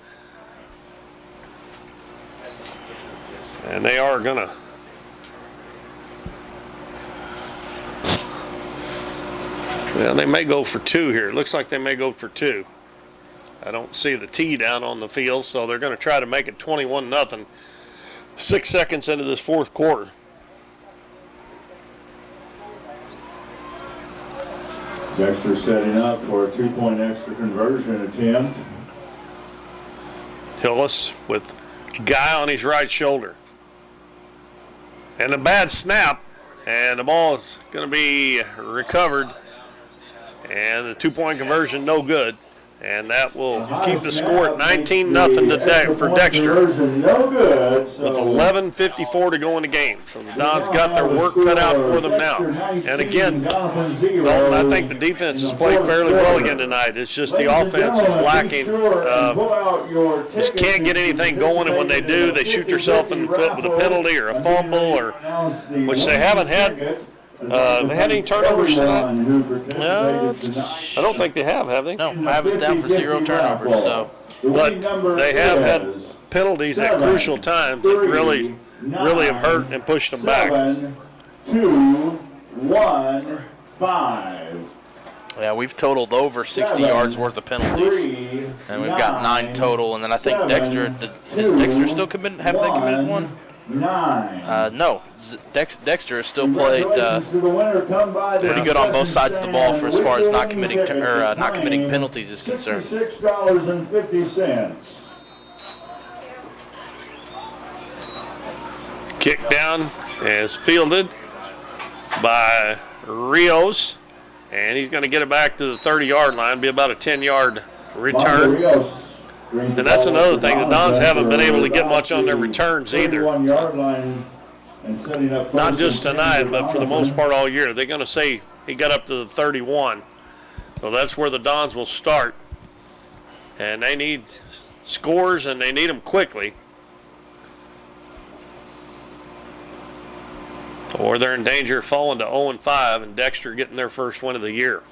And they are going to well, they may go for 2 here. It looks like they may go for 2. I don't see the T down on the field, so they're going to try to make it 21-0. 6 seconds into this fourth quarter. Dexter setting up for a 2-point extra conversion attempt. Hillis with Guy on his right shoulder. And a bad snap, and the ball is going to be recovered. And the 2-point conversion no good. And that will keep the score at 19-0 for Dexter with 11:54 to go in the game. So the Dons got their work cut out for them now. And again, Dalton, I think the defense has played fairly well again tonight. It's just the offense is lacking. Just can't get anything going, and when they do, they shoot themselves in the foot with a penalty or a fumble, or which they haven't had. They had any turnovers tonight? No, I don't think they have they? No, Ivan's down for 0 turnovers. So, but they have had penalties at crucial times that really have hurt and pushed them back. 7-2-1-5. Yeah, we've totaled over 60 yards worth of penalties, and we've got 9 total. And then I think Dexter, has Dexter still have they committed 1? 9. No, Dexter has still played pretty good on both sides of the ball for as far as not committing not committing penalties is concerned. $66.50. Kick down is fielded by Rios, and he's going to get it back to the 30-yard line, be about a 10-yard return. And that's another thing. The Dons haven't been able to get much on their returns either. Not just tonight, but for the most part all year. They're going to say he got up to the 31. So that's where the Dons will start. And they need scores, and they need them quickly. Or they're in danger of falling to 0-5 and Dexter getting their first win of the year.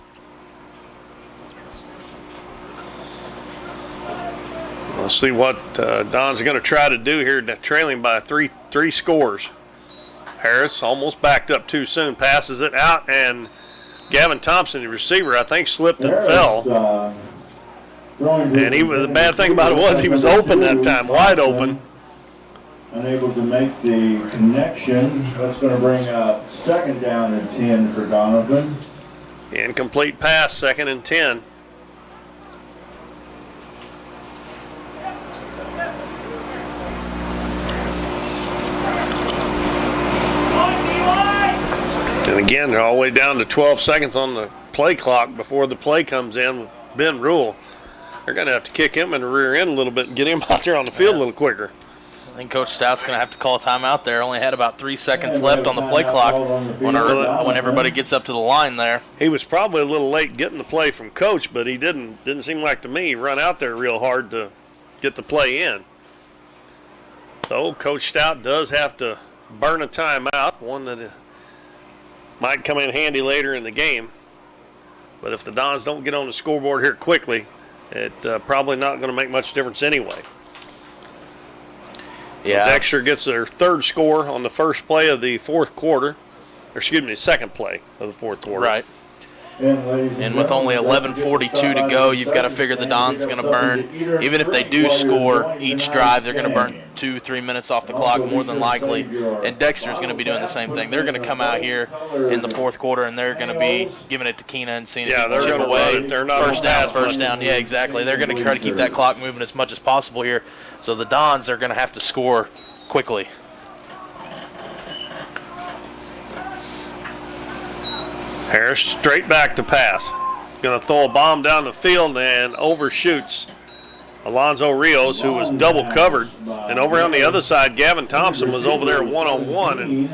Let's see what Don's going to try to do here, trailing by three scores. Harris almost backed up too soon, passes it out, and Gavin Thompson, the receiver, I think slipped and fell. And the bad thing about it was he was open that time, wide open. Unable to make the connection. That's going to bring up 2nd down and 10 for Doniphan. Incomplete pass, 2nd and 10. And again, they're all the way down to 12 seconds on the play clock before the play comes in with Ben Rule. They're going to have to kick him in the rear end a little bit and get him out there on the field a little quicker. I think Coach Stout's going to have to call a timeout there. Only had about 3 seconds left on the play clock when everybody gets up to the line there. He was probably a little late getting the play from Coach, but he didn't seem like to me run out there real hard to get the play in. So Coach Stout does have to burn a timeout, one that might come in handy later in the game. But if the Dons don't get on the scoreboard here quickly, it's probably not going to make much difference anyway. Yeah. Dexter gets their 3rd score on the first play of the 4th quarter. Or excuse me, 2nd play of the 4th quarter. Right. And with only 11:42 to go, you've got to figure the Don's going to burn. Even if they do score each drive, they're going to burn 2-3 minutes off the clock more than likely. And Dexter's going to be doing the same thing. They're going to come out here in the 4th quarter, and they're going to be giving it to Keena and seeing if he can chip away. They're not first down. Yeah, exactly. They're going to try to keep that clock moving as much as possible here. So the Dons are going to have to score quickly. Harris straight back to pass. Going to throw a bomb down the field and overshoots Alonzo Rios, who was double covered. And over on the other side, Gavin Thompson was over there one-on-one. And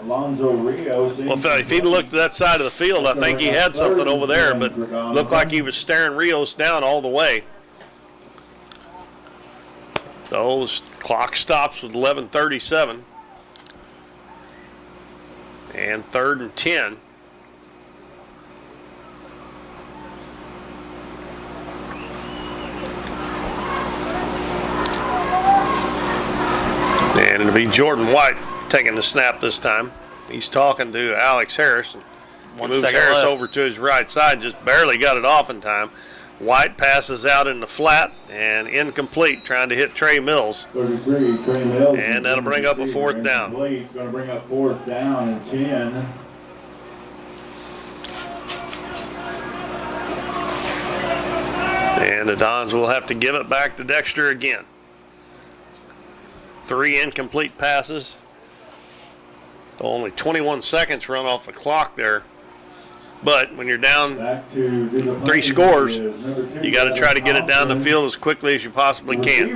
well, if he'd looked at that side of the field, I think he had something over there, but looked like he was staring Rios down all the way. So the clock stops with 11:37. And 3rd and 10. And it'll be Jordan White taking the snap this time. He's talking to Alex Harris. He moves Harris over to his right side, just barely got it off in time. White passes out in the flat and incomplete, trying to hit Trey Mills. 33, Trey Mills. And that'll bring up a 4th down. Going to bring up 4th down and 10. And the Dons will have to give it back to Dexter again. 3 incomplete passes. So only 21 seconds run off the clock there. But when you're down 3 scores, you got to try to get it down the field as quickly as you possibly can.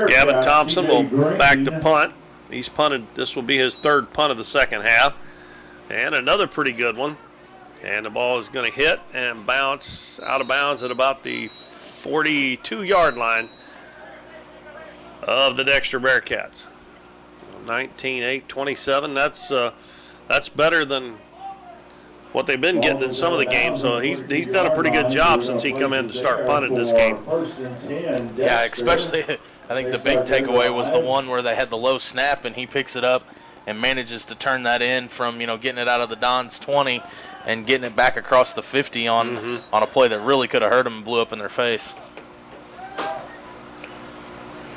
Gavin Thompson will back to punt. He's punted. This will be his 3rd punt of the 2nd half. And another pretty good one. And the ball is going to hit and bounce out of bounds at about the 42-yard line of the Dexter Bearcats. 19-8-27. That's better than what they've been getting in some of the games. So he's done a pretty good job since he come in to start punting this game. Yeah, especially I think the big takeaway was the one where they had the low snap and he picks it up and manages to turn that in from, getting it out of the Dons 20 and getting it back across the 50 on a play that really could have hurt them and blew up in their face.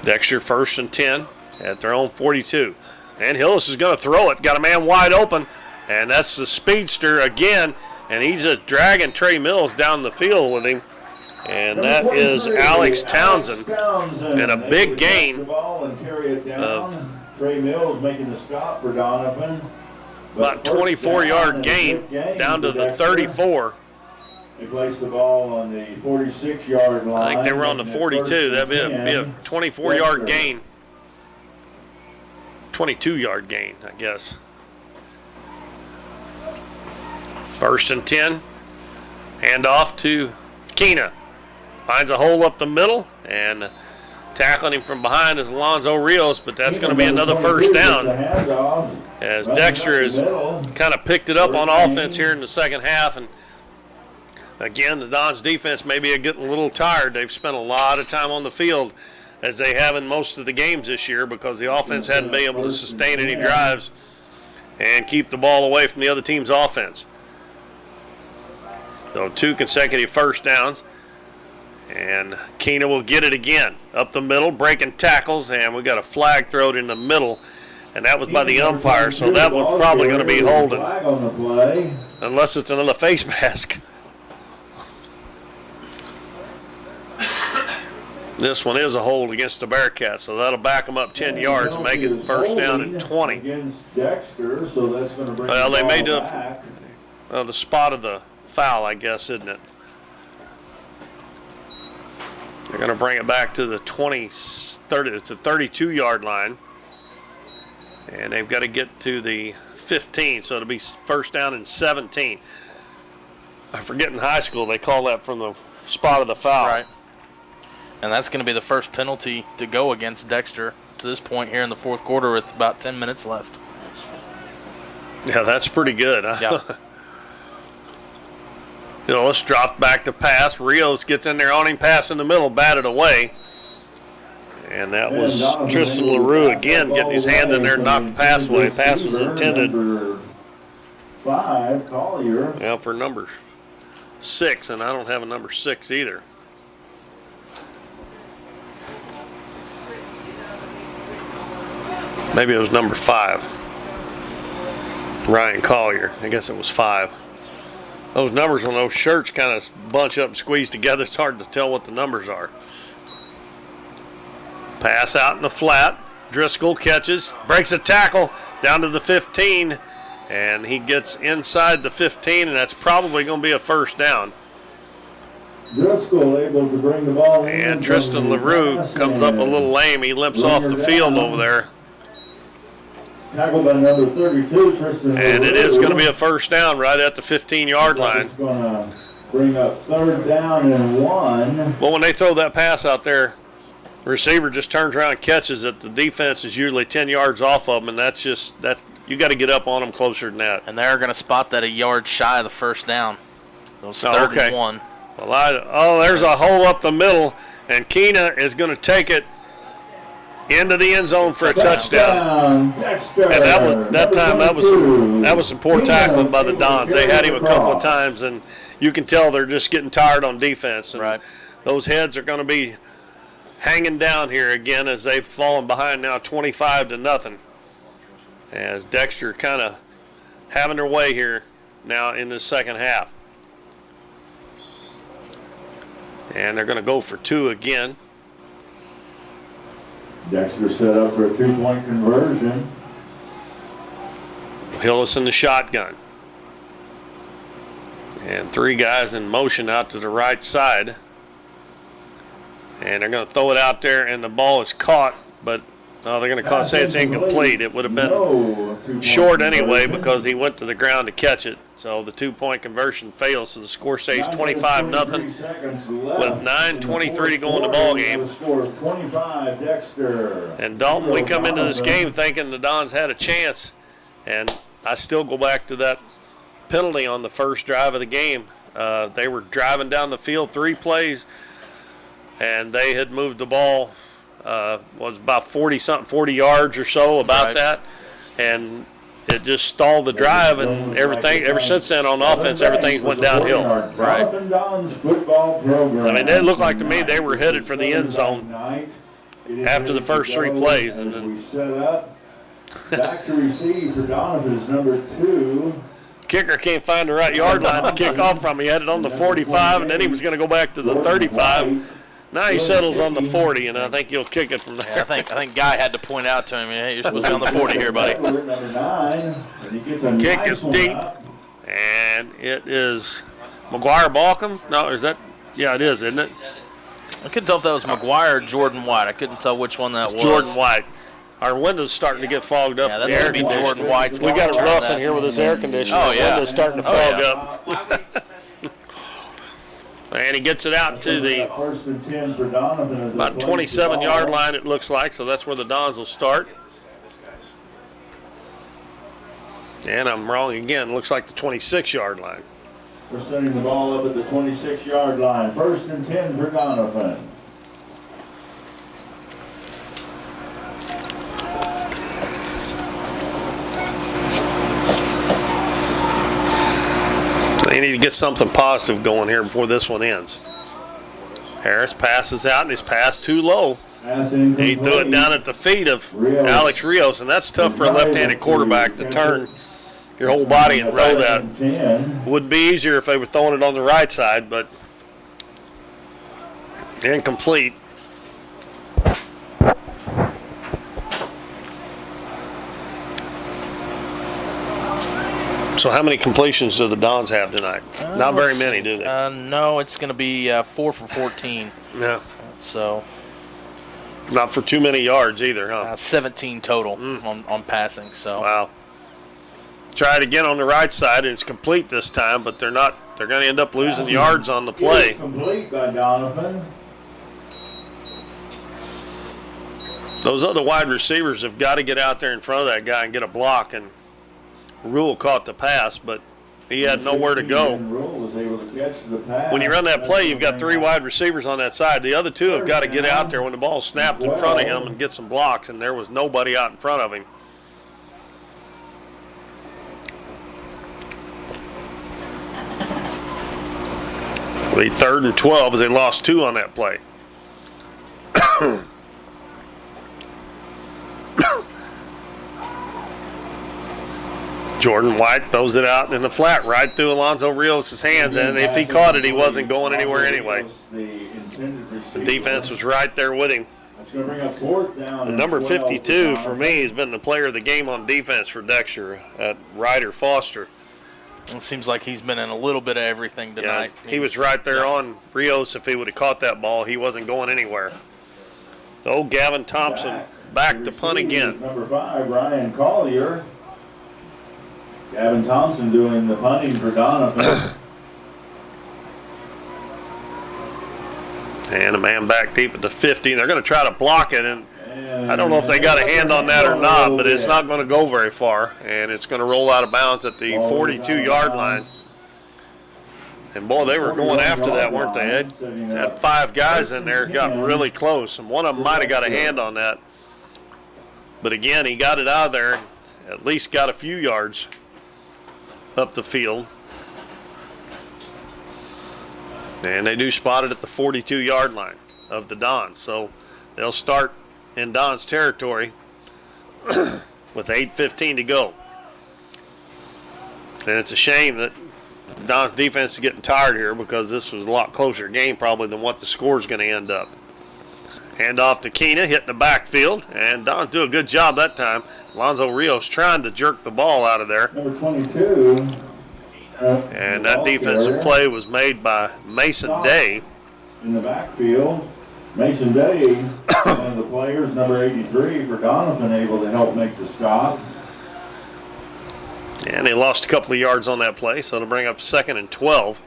Dexter 1st and 10 at their own 42. And Hillis is going to throw it. Got a man wide open, and that's the speedster again, and he's just dragging Trey Mills down the field with him. And that is Alex Townsend. And a big gain of Trey Mills making the stop for Doniphan. about 24-yard gain down to the 34. They placed the ball on the 46-yard line. I think they were on the 42. That'd be a 24-yard gain. 22-yard gain, I guess. 1st and 10. Hand off to Keena. Finds a hole up the middle, and tackling him from behind is Alonzo Rios, but that's going to be another first down, as Dexter has kind of picked it up on offense here in the second half. And again, the Dons defense may be getting a little tired. They've spent a lot of time on the field, as they have in most of the games this year, because the offense hadn't been able to sustain any drives and keep the ball away from the other team's offense. So 2 consecutive first downs. And Keena will get it again. Up the middle, breaking tackles, and we got a flag thrown in the middle, and that was by the umpire, so that one's probably going to be holding, unless it's another face mask. This one is a hold against the Bearcats, so that'll back them up 10 yards and make it first down and 20. Well, they made the spot of the foul, I guess, isn't it? They're going to bring it back to the 32-yard line. And they've got to get to the 15, so it'll be first down and 17. I forget in high school they call that from the spot of the foul. Right. And that's going to be the first penalty to go against Dexter to this point here in the fourth quarter with about 10 minutes left. Yeah, that's pretty good. Huh? Yeah. Let's drop back to pass. Rios gets in there on him, pass in the middle, batted away. And that was Tristan LaRue again getting his hand in there and knocked the pass away. Pass was intended for number 6, and I don't have a number 6 either. Maybe it was number 5. Ryan Collier. I guess it was 5. Those numbers on those shirts kind of bunch up and squeeze together. It's hard to tell what the numbers are. Pass out in the flat. Driscoll catches, breaks a tackle down to the 15, and he gets inside the 15, and that's probably going to be a first down. Driscoll able to bring the ball in. And Tristan LaRue comes up a little lame. He limps off the field over there. Tackled by number 32, Tristan. And it is going to be a first down right at the 15-yard line. It's going to bring up third down and 1. Well, when they throw that pass out there, the receiver just turns around and catches it. The defense is usually 10 yards off of them, and that's just that. You got to get up on them closer than that. And they're going to spot that a yard shy of the first down. Those third and 1. Well, there's a hole up the middle, and Keena is going to take it into the end zone for a touchdown. And that was some poor tackling by the Dons. They had him a couple of times, and you can tell they're just getting tired on defense. And those heads are going to be hanging down here again as they've fallen behind now 25-0. As Dexter kind of having their way here now in the second half. And they're going to go for 2 again. Dexter set up for a 2-point conversion. Hillis in the shotgun. And 3 guys in motion out to the right side. And they're going to throw it out there, and the ball is caught, but they're going to say it's incomplete. It would have been short anyway because he went to the ground to catch it. So the 2-point conversion fails, so the score stays 25-0 with 9:23 to go in the ball game. And Dalton, we come into this game thinking the Dons had a chance, and I still go back to that penalty on the first drive of the game. They were driving down the field 3 plays, and they had moved the ball. Was about 40 yards or so, about that, and it just stalled the drive, and everything ever since then on offense, everything's went downhill. Right. I mean, it looked like to me they were headed for the end zone, after the first 3 plays. And then we set up. Back to receive for Doniphan is number 2. Kicker can't find the right yard line to kick off from. He had it on the 45, and then he was going to go back to the 35. Now he settles on the 40, and I think he'll kick it from there. Yeah, I think Guy had to point out to him, hey, you're supposed to be on the 40 here, buddy. Number 9, and he gets a Kick nice is one deep, up. and it is McGuire Balcom. No, is that? Yeah, it is, isn't it? I couldn't tell if that was McGuire or Jordan White. I couldn't tell which one that was. Jordan White. Our window's starting to get fogged up. Yeah, The that's air going to be conditioner. Jordan White's. We got it rough in here with this air conditioner. Oh, The yeah. window's starting to Oh, fog yeah. up. And he gets it out to the First and 10 for Doniphan as about 27-yard line, it looks like, so that's where the Dons will start. And I'm wrong again. Looks like the 26-yard line. We're sending the ball up at the 26-yard line. First and 10 for Doniphan. They need to get something positive going here before this one ends. Harris passes out, and his pass too low. He threw it down at the feet of Alex Rios, and that's tough for a left-handed quarterback to turn your whole body and throw that. Would be easier if they were throwing it on the right side, but incomplete. So how many completions do the Dons have tonight? Not very many, do they? No, it's going to be 4 for 14. Yeah. So not for too many yards either, huh? 17 total on passing. So wow. Try it again on the right side, and it's complete this time, but they're not. They're going to end up losing yards on the play. Complete by Doniphan. Those other wide receivers have got to get out there in front of that guy and get a block. And Rule caught the pass, but he had nowhere to go. When you run that play, you've got 3 wide receivers on that side. The other 2 have got to get out there when the ball's snapped in front of him and get some blocks, and there was nobody out in front of him. It'll be 3rd and 12 as they lost 2 on that play. Jordan White throws it out in the flat right through Alonzo Rios' hands, and if he caught it, he wasn't going anywhere anyway. The defense was right there with him. The number 52 for me has been the player of the game on defense for Dexter at Ryder Foster. it seems like he's been in a little bit of everything tonight. Yeah, he was right there on Rios. If he would have caught that ball, he wasn't going anywhere. The old Gavin Thompson back to punt again. Number 5, Ryan Collier. Gavin Thompson doing the punting for Doniphan. And a man back deep at the 50. They're going to try to block it, and I don't know if they got a hand on that or not, but it's not going to go very far, and it's going to roll out of bounds at the 42-yard line. And, boy, they were going after that, weren't they? They had 5 guys in there, got really close, and one of them might have got a hand on that. But, again, he got it out of there, at least got a few yards up the field. And they do spot it at the 42-yard line of the Dons. So they'll start in Dons territory with 8:15 to go. And it's a shame that Dons defense is getting tired here because this was a lot closer game probably than what the score is going to end up. Hand off to Keena, hitting the backfield, and Dons do a good job that time. Alonzo Rios trying to jerk the ball out of there. Number 22. And that defensive play was made by Mason Day. In the backfield, Mason Day, one of the players, number 83 for Doniphan, able to help make the stop. And they lost a couple of yards on that play, so it'll bring up 2nd and 12.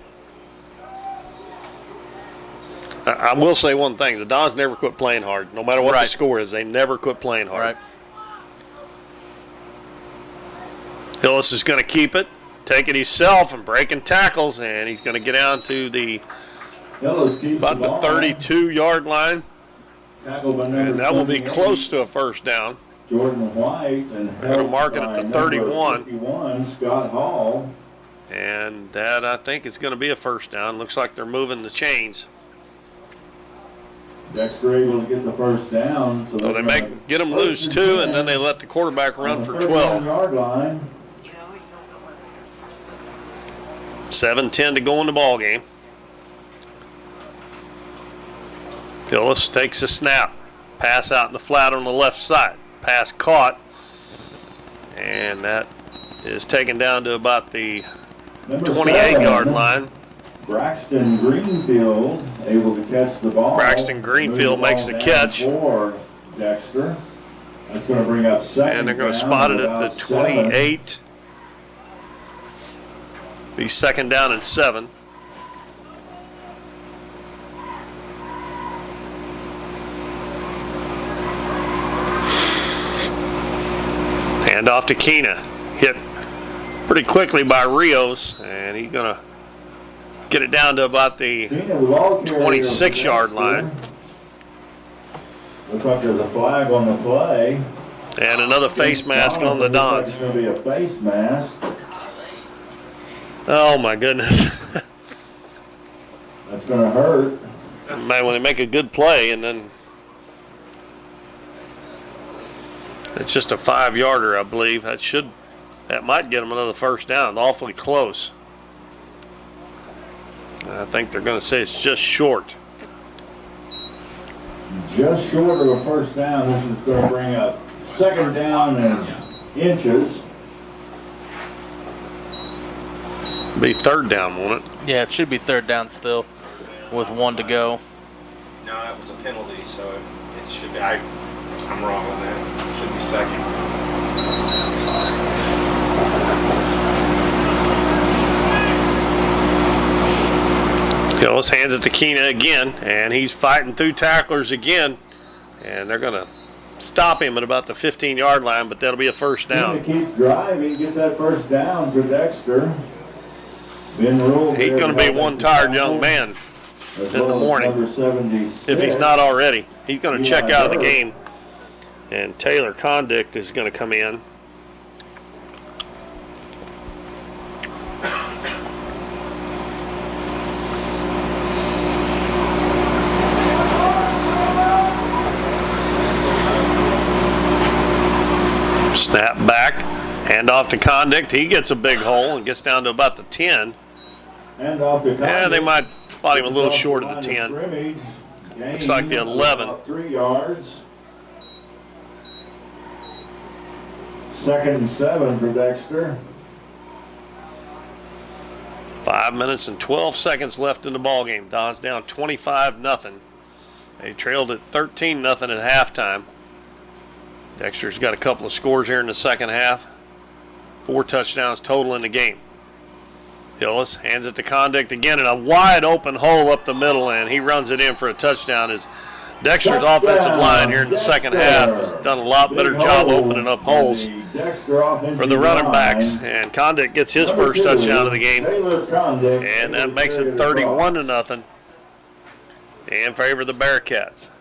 I will say one thing. The Dons never quit playing hard. No matter what the score is, they never quit playing hard. Right. Hillis is going to keep it, take it himself, and breaking tackles, and he's going to get down to the about the 32-yard line. And that will be close to a first down. Jordan White and they're going to mark it at the 31. 51, Scott Hall. And that, I think, is going to be a first down. Looks like they're moving the chains. Dexter able to get the first down. So they get them loose, too, and then they let the quarterback run for 12. 39-yard line. 7:10 to go in the ball game. Gillis takes a snap. Pass out in the flat on the left side. Pass caught. And that is taken down to about the 28-yard line. Braxton Greenfield able to catch the ball. Braxton Greenfield makes the catch. For Dexter. That's going to bring up second. And they're going to spot it at the 28. Be second down and 7. Hand off to Keena. Hit pretty quickly by Rios, and he's going to get it down to about the 26-yard line. Looks like there's a flag on the play. And another face mask on the Dons. It's going to be a face mask. Oh, my goodness. That's going to hurt. Man, when they make a good play and then it's just a 5-yarder, I believe. That might get them another first down. Awfully close. I think they're going to say it's just short. Just short of a first down. This is going to bring up second down and inches. Be third down, won't it? Yeah, it should be third down still with 1 to go. No, it was a penalty, so it should be. I'm wrong on that. It should be second. Gillis hands it to Keena again, and he's fighting through tacklers again. And they're going to stop him at about the 15-yard line, but that'll be a first down. Keep driving, gets that first down for Dexter. He's going to be one tired young man in the morning, if he's not already. He's going to check out of the game, and Taylor Condict is going to come in. Snap back, hand off to Condict. He gets a big hole and gets down to about the 10. And off to Condict. Yeah, they might spot him a little short of the 10. Looks like the 11. 3 yards. Second and 7 for Dexter. 5 minutes and 12 seconds left in the ball game. Don's down 25-0. They trailed at 13-0 at halftime. Dexter's got a couple of scores here in the second half. 4 touchdowns total in the game. Hillis hands it to Condict again in a wide open hole up the middle, and he runs it in for a touchdown. As Dexter's offensive line here in the second half has done a lot better job opening up holes for the running backs. And Condict gets his first touchdown of the game, and that makes it 31-0 in favor of the Bearcats.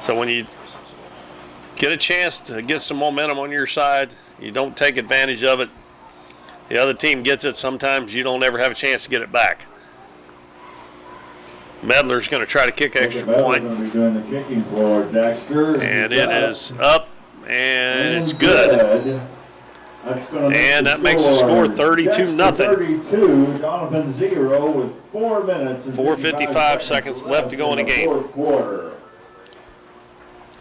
So when you get a chance to get some momentum on your side, you don't take advantage of it. The other team gets it. Sometimes you don't ever have a chance to get it back. Medler's going to try to kick extra point. Going to be doing the kicking for Dexter. And it is up, and it's good. And that makes the score 32-0. 32, Doniphan 0 with 4 minutes and 4:55 seconds left to go in the game. Fourth quarter.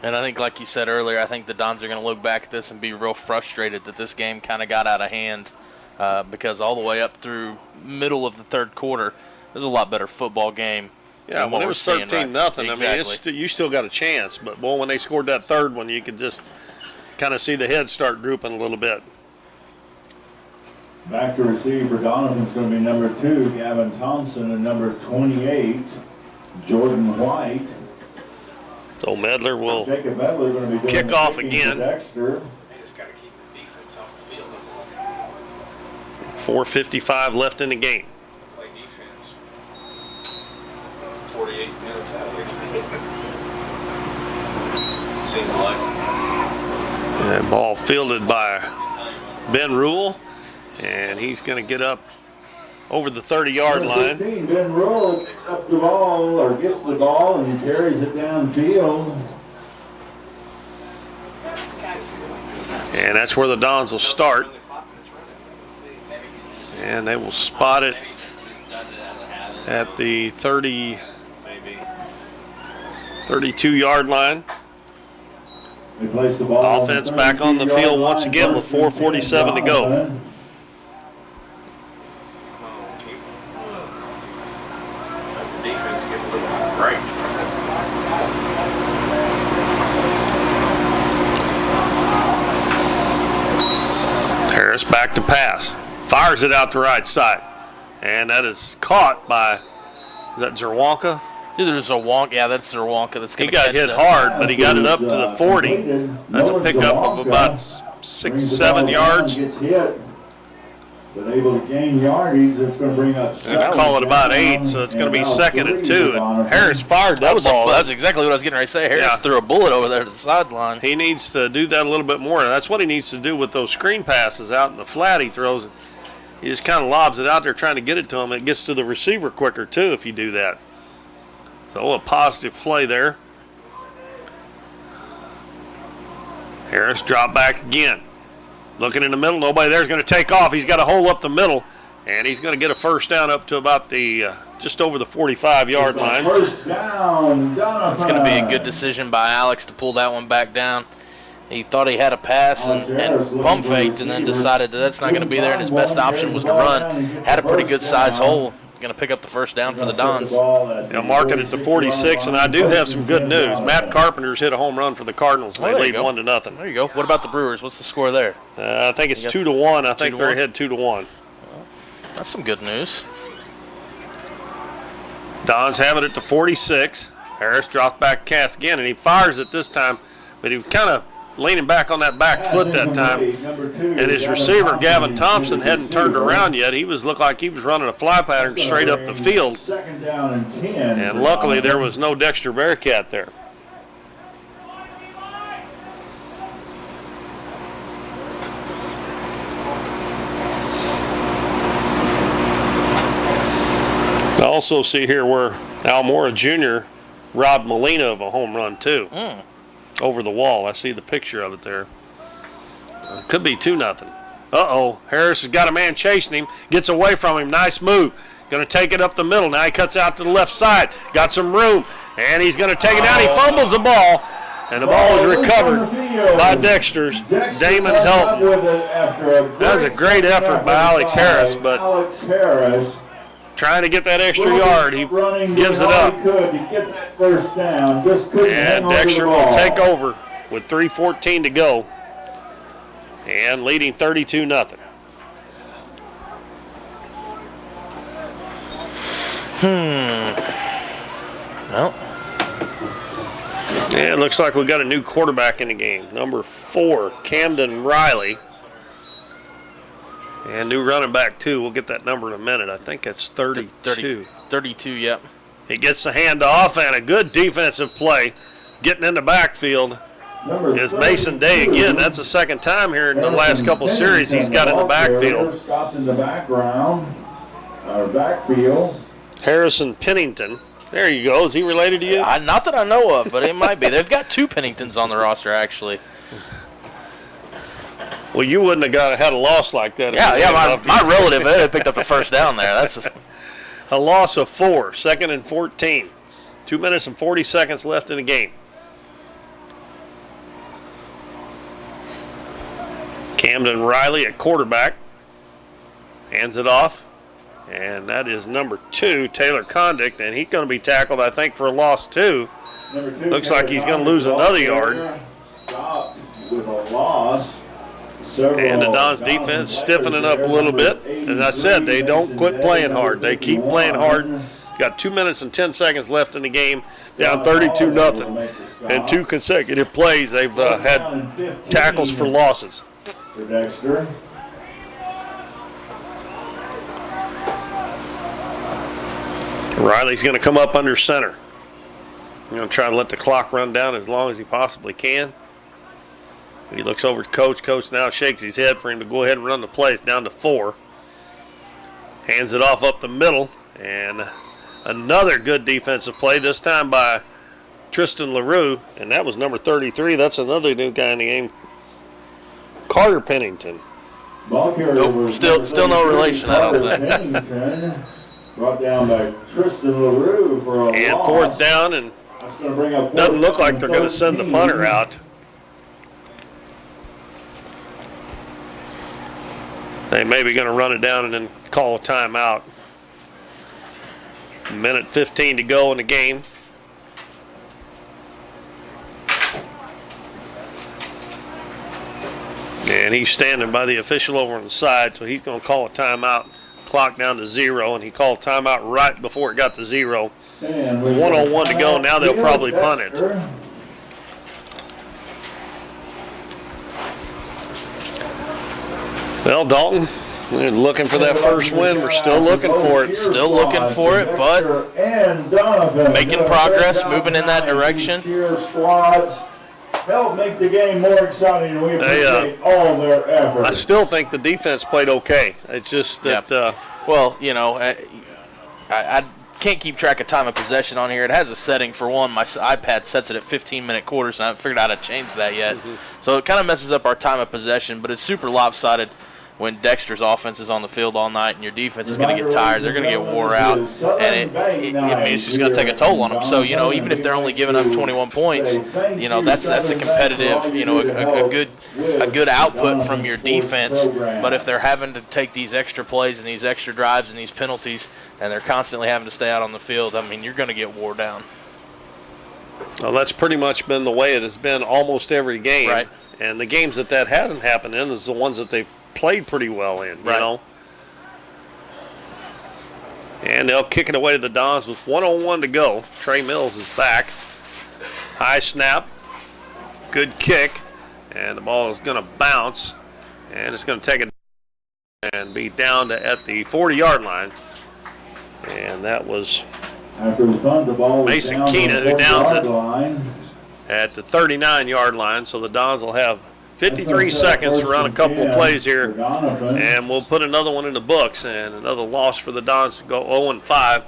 And I think, like you said earlier, I think the Dons are going to look back at this and be real frustrated that this game kind of got out of hand because all the way up through middle of the third quarter, it was a lot better football game. Yeah, when it was 13-0, exactly. I mean, you still got a chance. But, boy, when they scored that third one, you could just kind of see the head start drooping a little bit. Back to receive for Doniphan is going to be number 2, Gavin Thompson, and number 28, Jordan White. So Medler will Jacob Medler going to be kick off again. Dexter. They just got to keep the defense off the field. 4:55 left in the game. Play defense. 48 minutes out of it. Seems like. And ball fielded by Ben Rule, and he's going to get up over the 30-yard line. 16, Ben Rule picks up the ball or gets the ball and carries it downfield. And that's where the Dons will start. And they will spot it at the 32-yard line. They place the ball Offense back on the field once again with 4:47 to go. Defense give a little break. Harris back to pass. Fires it out the right side. And that is caught by, is that Zerwanka? It's either Zerwanka, yeah, that's Zerwanka that's going He to got hit hard, but he got it up to the 40. That's a pickup of about 6-7 yards. Gets hit, but able to gain yardage. It's going to bring up. They'll call it about 8, so it's going to be 2nd and 2. And Harris fired that ball. That's exactly what I was getting ready to say. Harris threw a bullet over there to the sideline. He needs to do that a little bit more. That's what he needs to do with those screen passes out in the flat he throws. He just kind of lobs it out there trying to get it to him. It gets to the receiver quicker, too, if you do that. So a positive play there. Harris drop back again. Looking in the middle, nobody there's going to take off. He's got a hole up the middle, and he's going to get a first down up to about the just over the 45-yard line. First down, Doniphan. It's going to be a good decision by Alex to pull that one back down. He thought he had a pass and pump faked and then decided that that's not going to be there, and his best option was to run. Had a pretty good size hole. Going to pick up the first down for the Dons. They'll mark it at the 46, and I do have some good news. Matt Carpenter's hit a home run for the Cardinals, and they lead 1-0. There you go. What about the Brewers? What's the score there? I think it's 2-1. I think they're ahead 2-1. That's some good news. Dons have it at the 46. Harris drops back cast again, and he fires it this time, but he was kind of leaning back on that back foot that time. And his receiver, Gavin Thompson, hadn't turned around yet. He looked like he was running a fly pattern straight up the field. Second down and 10. And luckily there was no Dexter Bearcat there. I also see here where Almora Jr. robbed Molina of a home run too. Over the wall. I see the picture of it there. Could be 2-0. Uh-oh. Harris has got a man chasing him. Gets away from him. Nice move. Going to take it up the middle. Now he cuts out to the left side. Got some room. And he's going to take it down. He fumbles the ball. And the ball is recovered by Dexter's. Damon Helton. That was a great effort by Alex Harris. But trying to get that extra yard, he gives it up. And Dexter will take over with 3:14 to go and leading 32-0. Well, yeah, it looks like we got a new quarterback in the game. Number 4, Camden Riley. And new running back, too. We'll get that number in a minute. I think it's 32. 32, yep. He gets the handoff and a good defensive play. Getting in the backfield is Mason Day again. That's the second time here in the last couple series he's got in the backfield. Stopped in the background, backfield. Harrison Pennington. There you go. Is he related to you? Not that I know of, but it might be. They've got 2 Penningtons on the roster, actually. Well, you wouldn't have had a loss like that. My relative had picked up the first down there. That's just a loss of 4, 2nd and 14. 2 minutes and 40 seconds left in the game. Camden Riley at quarterback. Hands it off. And that is number 2, Taylor Condict. And he's going to be tackled, I think, for a loss, too. Looks like he's going to lose another yard. Stopped with a loss. And the Dons defense stiffening up a little bit. As I said, they don't quit playing hard. They keep playing hard. Got 2 minutes and 10 seconds left in the game, down 32-0. And 2 consecutive plays, they've had tackles for losses. For Dexter. Riley's going to come up under center. He's going to try and let the clock run down as long as he possibly can. He looks over to Coach. Coach now shakes his head for him to go ahead and run the play. It's down to 4. Hands it off up the middle, and another good defensive play, this time by Tristan LaRue, and that was number 33. That's another new guy in the game, Carter Pennington. Nope, still no relation, I don't think. Brought down by Tristan LaRue for a And loss. fourth down, and doesn't look like they're going to send the punter out. They may be going to run it down and then call a timeout. Minute 15 to go in the game. And he's standing by the official over on the side, so he's going to call a timeout. Clock down to 0, and he called timeout right before it got to 0. 1:01 to go. Now they'll probably punt it. Well, Dalton, we're looking for that first win. We're still looking for it. Still looking for it, but making progress, moving in that direction. Help make the game more exciting, and we appreciate all their efforts. I still think the defense played okay. It's just that. Well, you know, I can't keep track of time of possession on here. It has a setting for one. My iPad sets it at 15-minute quarters, and I haven't figured out how to change that yet. So it kind of messes up our time of possession, but it's super lopsided when Dexter's offense is on the field all night and your defense is going to get tired. They're going to get wore out, and it's just going to take a toll on them. So, you know, even if they're only giving up 21 points, you know, that's a competitive, you know, a good output from your defense. But if they're having to take these extra plays and these extra drives and these penalties, and they're constantly having to stay out on the field, I mean, you're going to get wore down. Well, that's pretty much been the way it has been almost every game. Right. And the games that hasn't happened in is the ones that they've played pretty well in, you know. And they'll kick it away to the Dons with 1:01 to go. Trey Mills is back. High snap. Good kick. And the ball is going to bounce. And it's going to take it and be down to at the 40-yard line. And that was Mason Keena who downs it at the 39-yard line. So the Dons will have 53 seconds to run a couple of plays here, and we'll put another one in the books, and another loss for the Dons to go 0-5.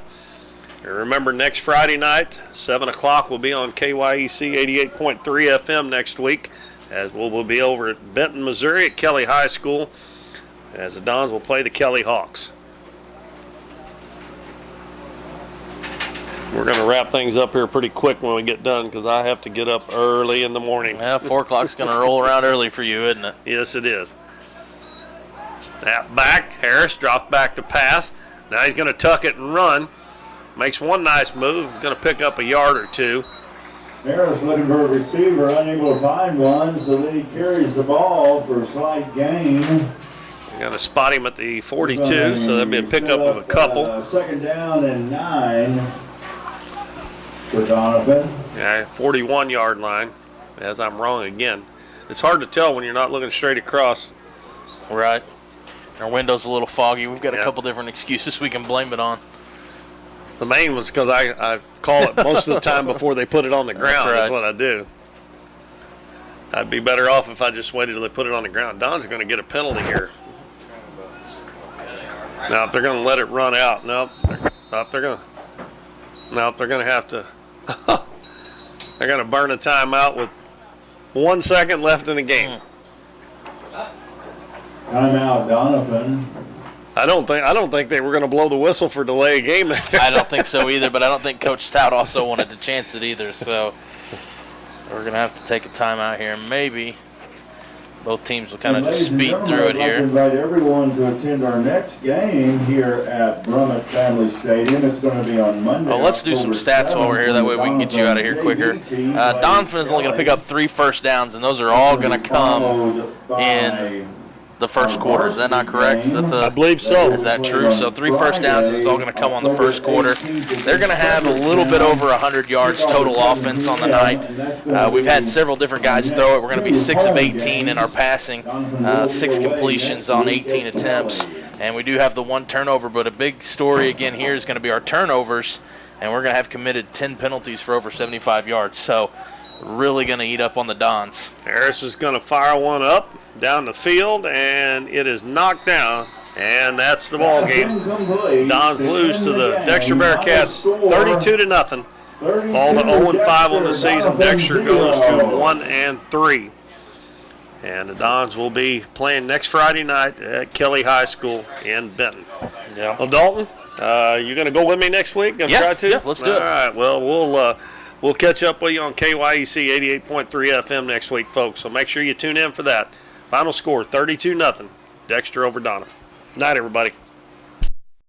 And remember, next Friday night, 7 o'clock, we'll be on KYEC 88.3 FM next week, as we'll be over at Benton, Missouri at Kelly High School, as the Dons will play the Kelly Hawks. We're going to wrap things up here pretty quick when we get done because I have to get up early in the morning. Yeah, 4 o'clock's going to roll around early for you, isn't it? Yes, it is. Snap back. Harris dropped back to pass. Now he's going to tuck it and run. Makes one nice move. Going to pick up a yard or two. Harris looking for a receiver, unable to find one, so then he carries the ball for a slight gain. They're going to spot him at the 42, so that'll be a pickup of a couple. Second down and 9. For Doniphan. Yeah, 41-yard line, as I'm wrong again. It's hard to tell when you're not looking straight across. Right. Our window's a little foggy. We've got a couple different excuses we can blame it on. The main one's because I call it most of the time before they put it on the ground. That's what I do. I'd be better off if I just waited till they put it on the ground. Don's going to get a penalty here. Now, if they're going to let it run out, nope. They're going to have to. They're going to burn a timeout with 1 second left in the game. Timeout, Doniphan. I don't think they were going to blow the whistle for delay a game. I don't think so either, but I don't think Coach Stout also wanted to chance it either. So we're going to have to take a timeout here. Maybe both teams will kind of just speed through it here. I'd like to invite everyone to attend our next game here at Brummett Family Stadium. It's going to be on Monday. Well, let's do some stats while we're here. That way we can get you out of here quicker. Doniphan is only going to pick up 3 first downs, and those are all going to come in the first quarter. Is that not correct? I believe so. Is that true? So 3 first downs, and it's all going to come on the first quarter. They're going to have a little bit over 100 yards total offense on the night. We've had several different guys throw it. We're going to be 6 of 18 in our passing, 6 completions on 18 attempts. And we do have the 1 turnover, but a big story again here is going to be our turnovers, and we're going to have committed 10 penalties for over 75 yards. So really going to eat up on the Dons. Harris is going to fire one up down the field, and it is knocked down And that's the ball game. Dons lose to the Dexter Bearcats 32-0. Fall to 0-5 on the season. Dexter goes to 1-3. And the Dons will be playing next Friday night at Kelly High School in Benton. Yeah. Well, Dalton, you going to go with me next week? Gonna try to? Yeah, let's do it. All right. Well, we'll catch up with you on KYEC 88.3 FM next week, folks. So make sure you tune in for that. Final score, 32-0. Dexter over Doniphan. Night, everybody.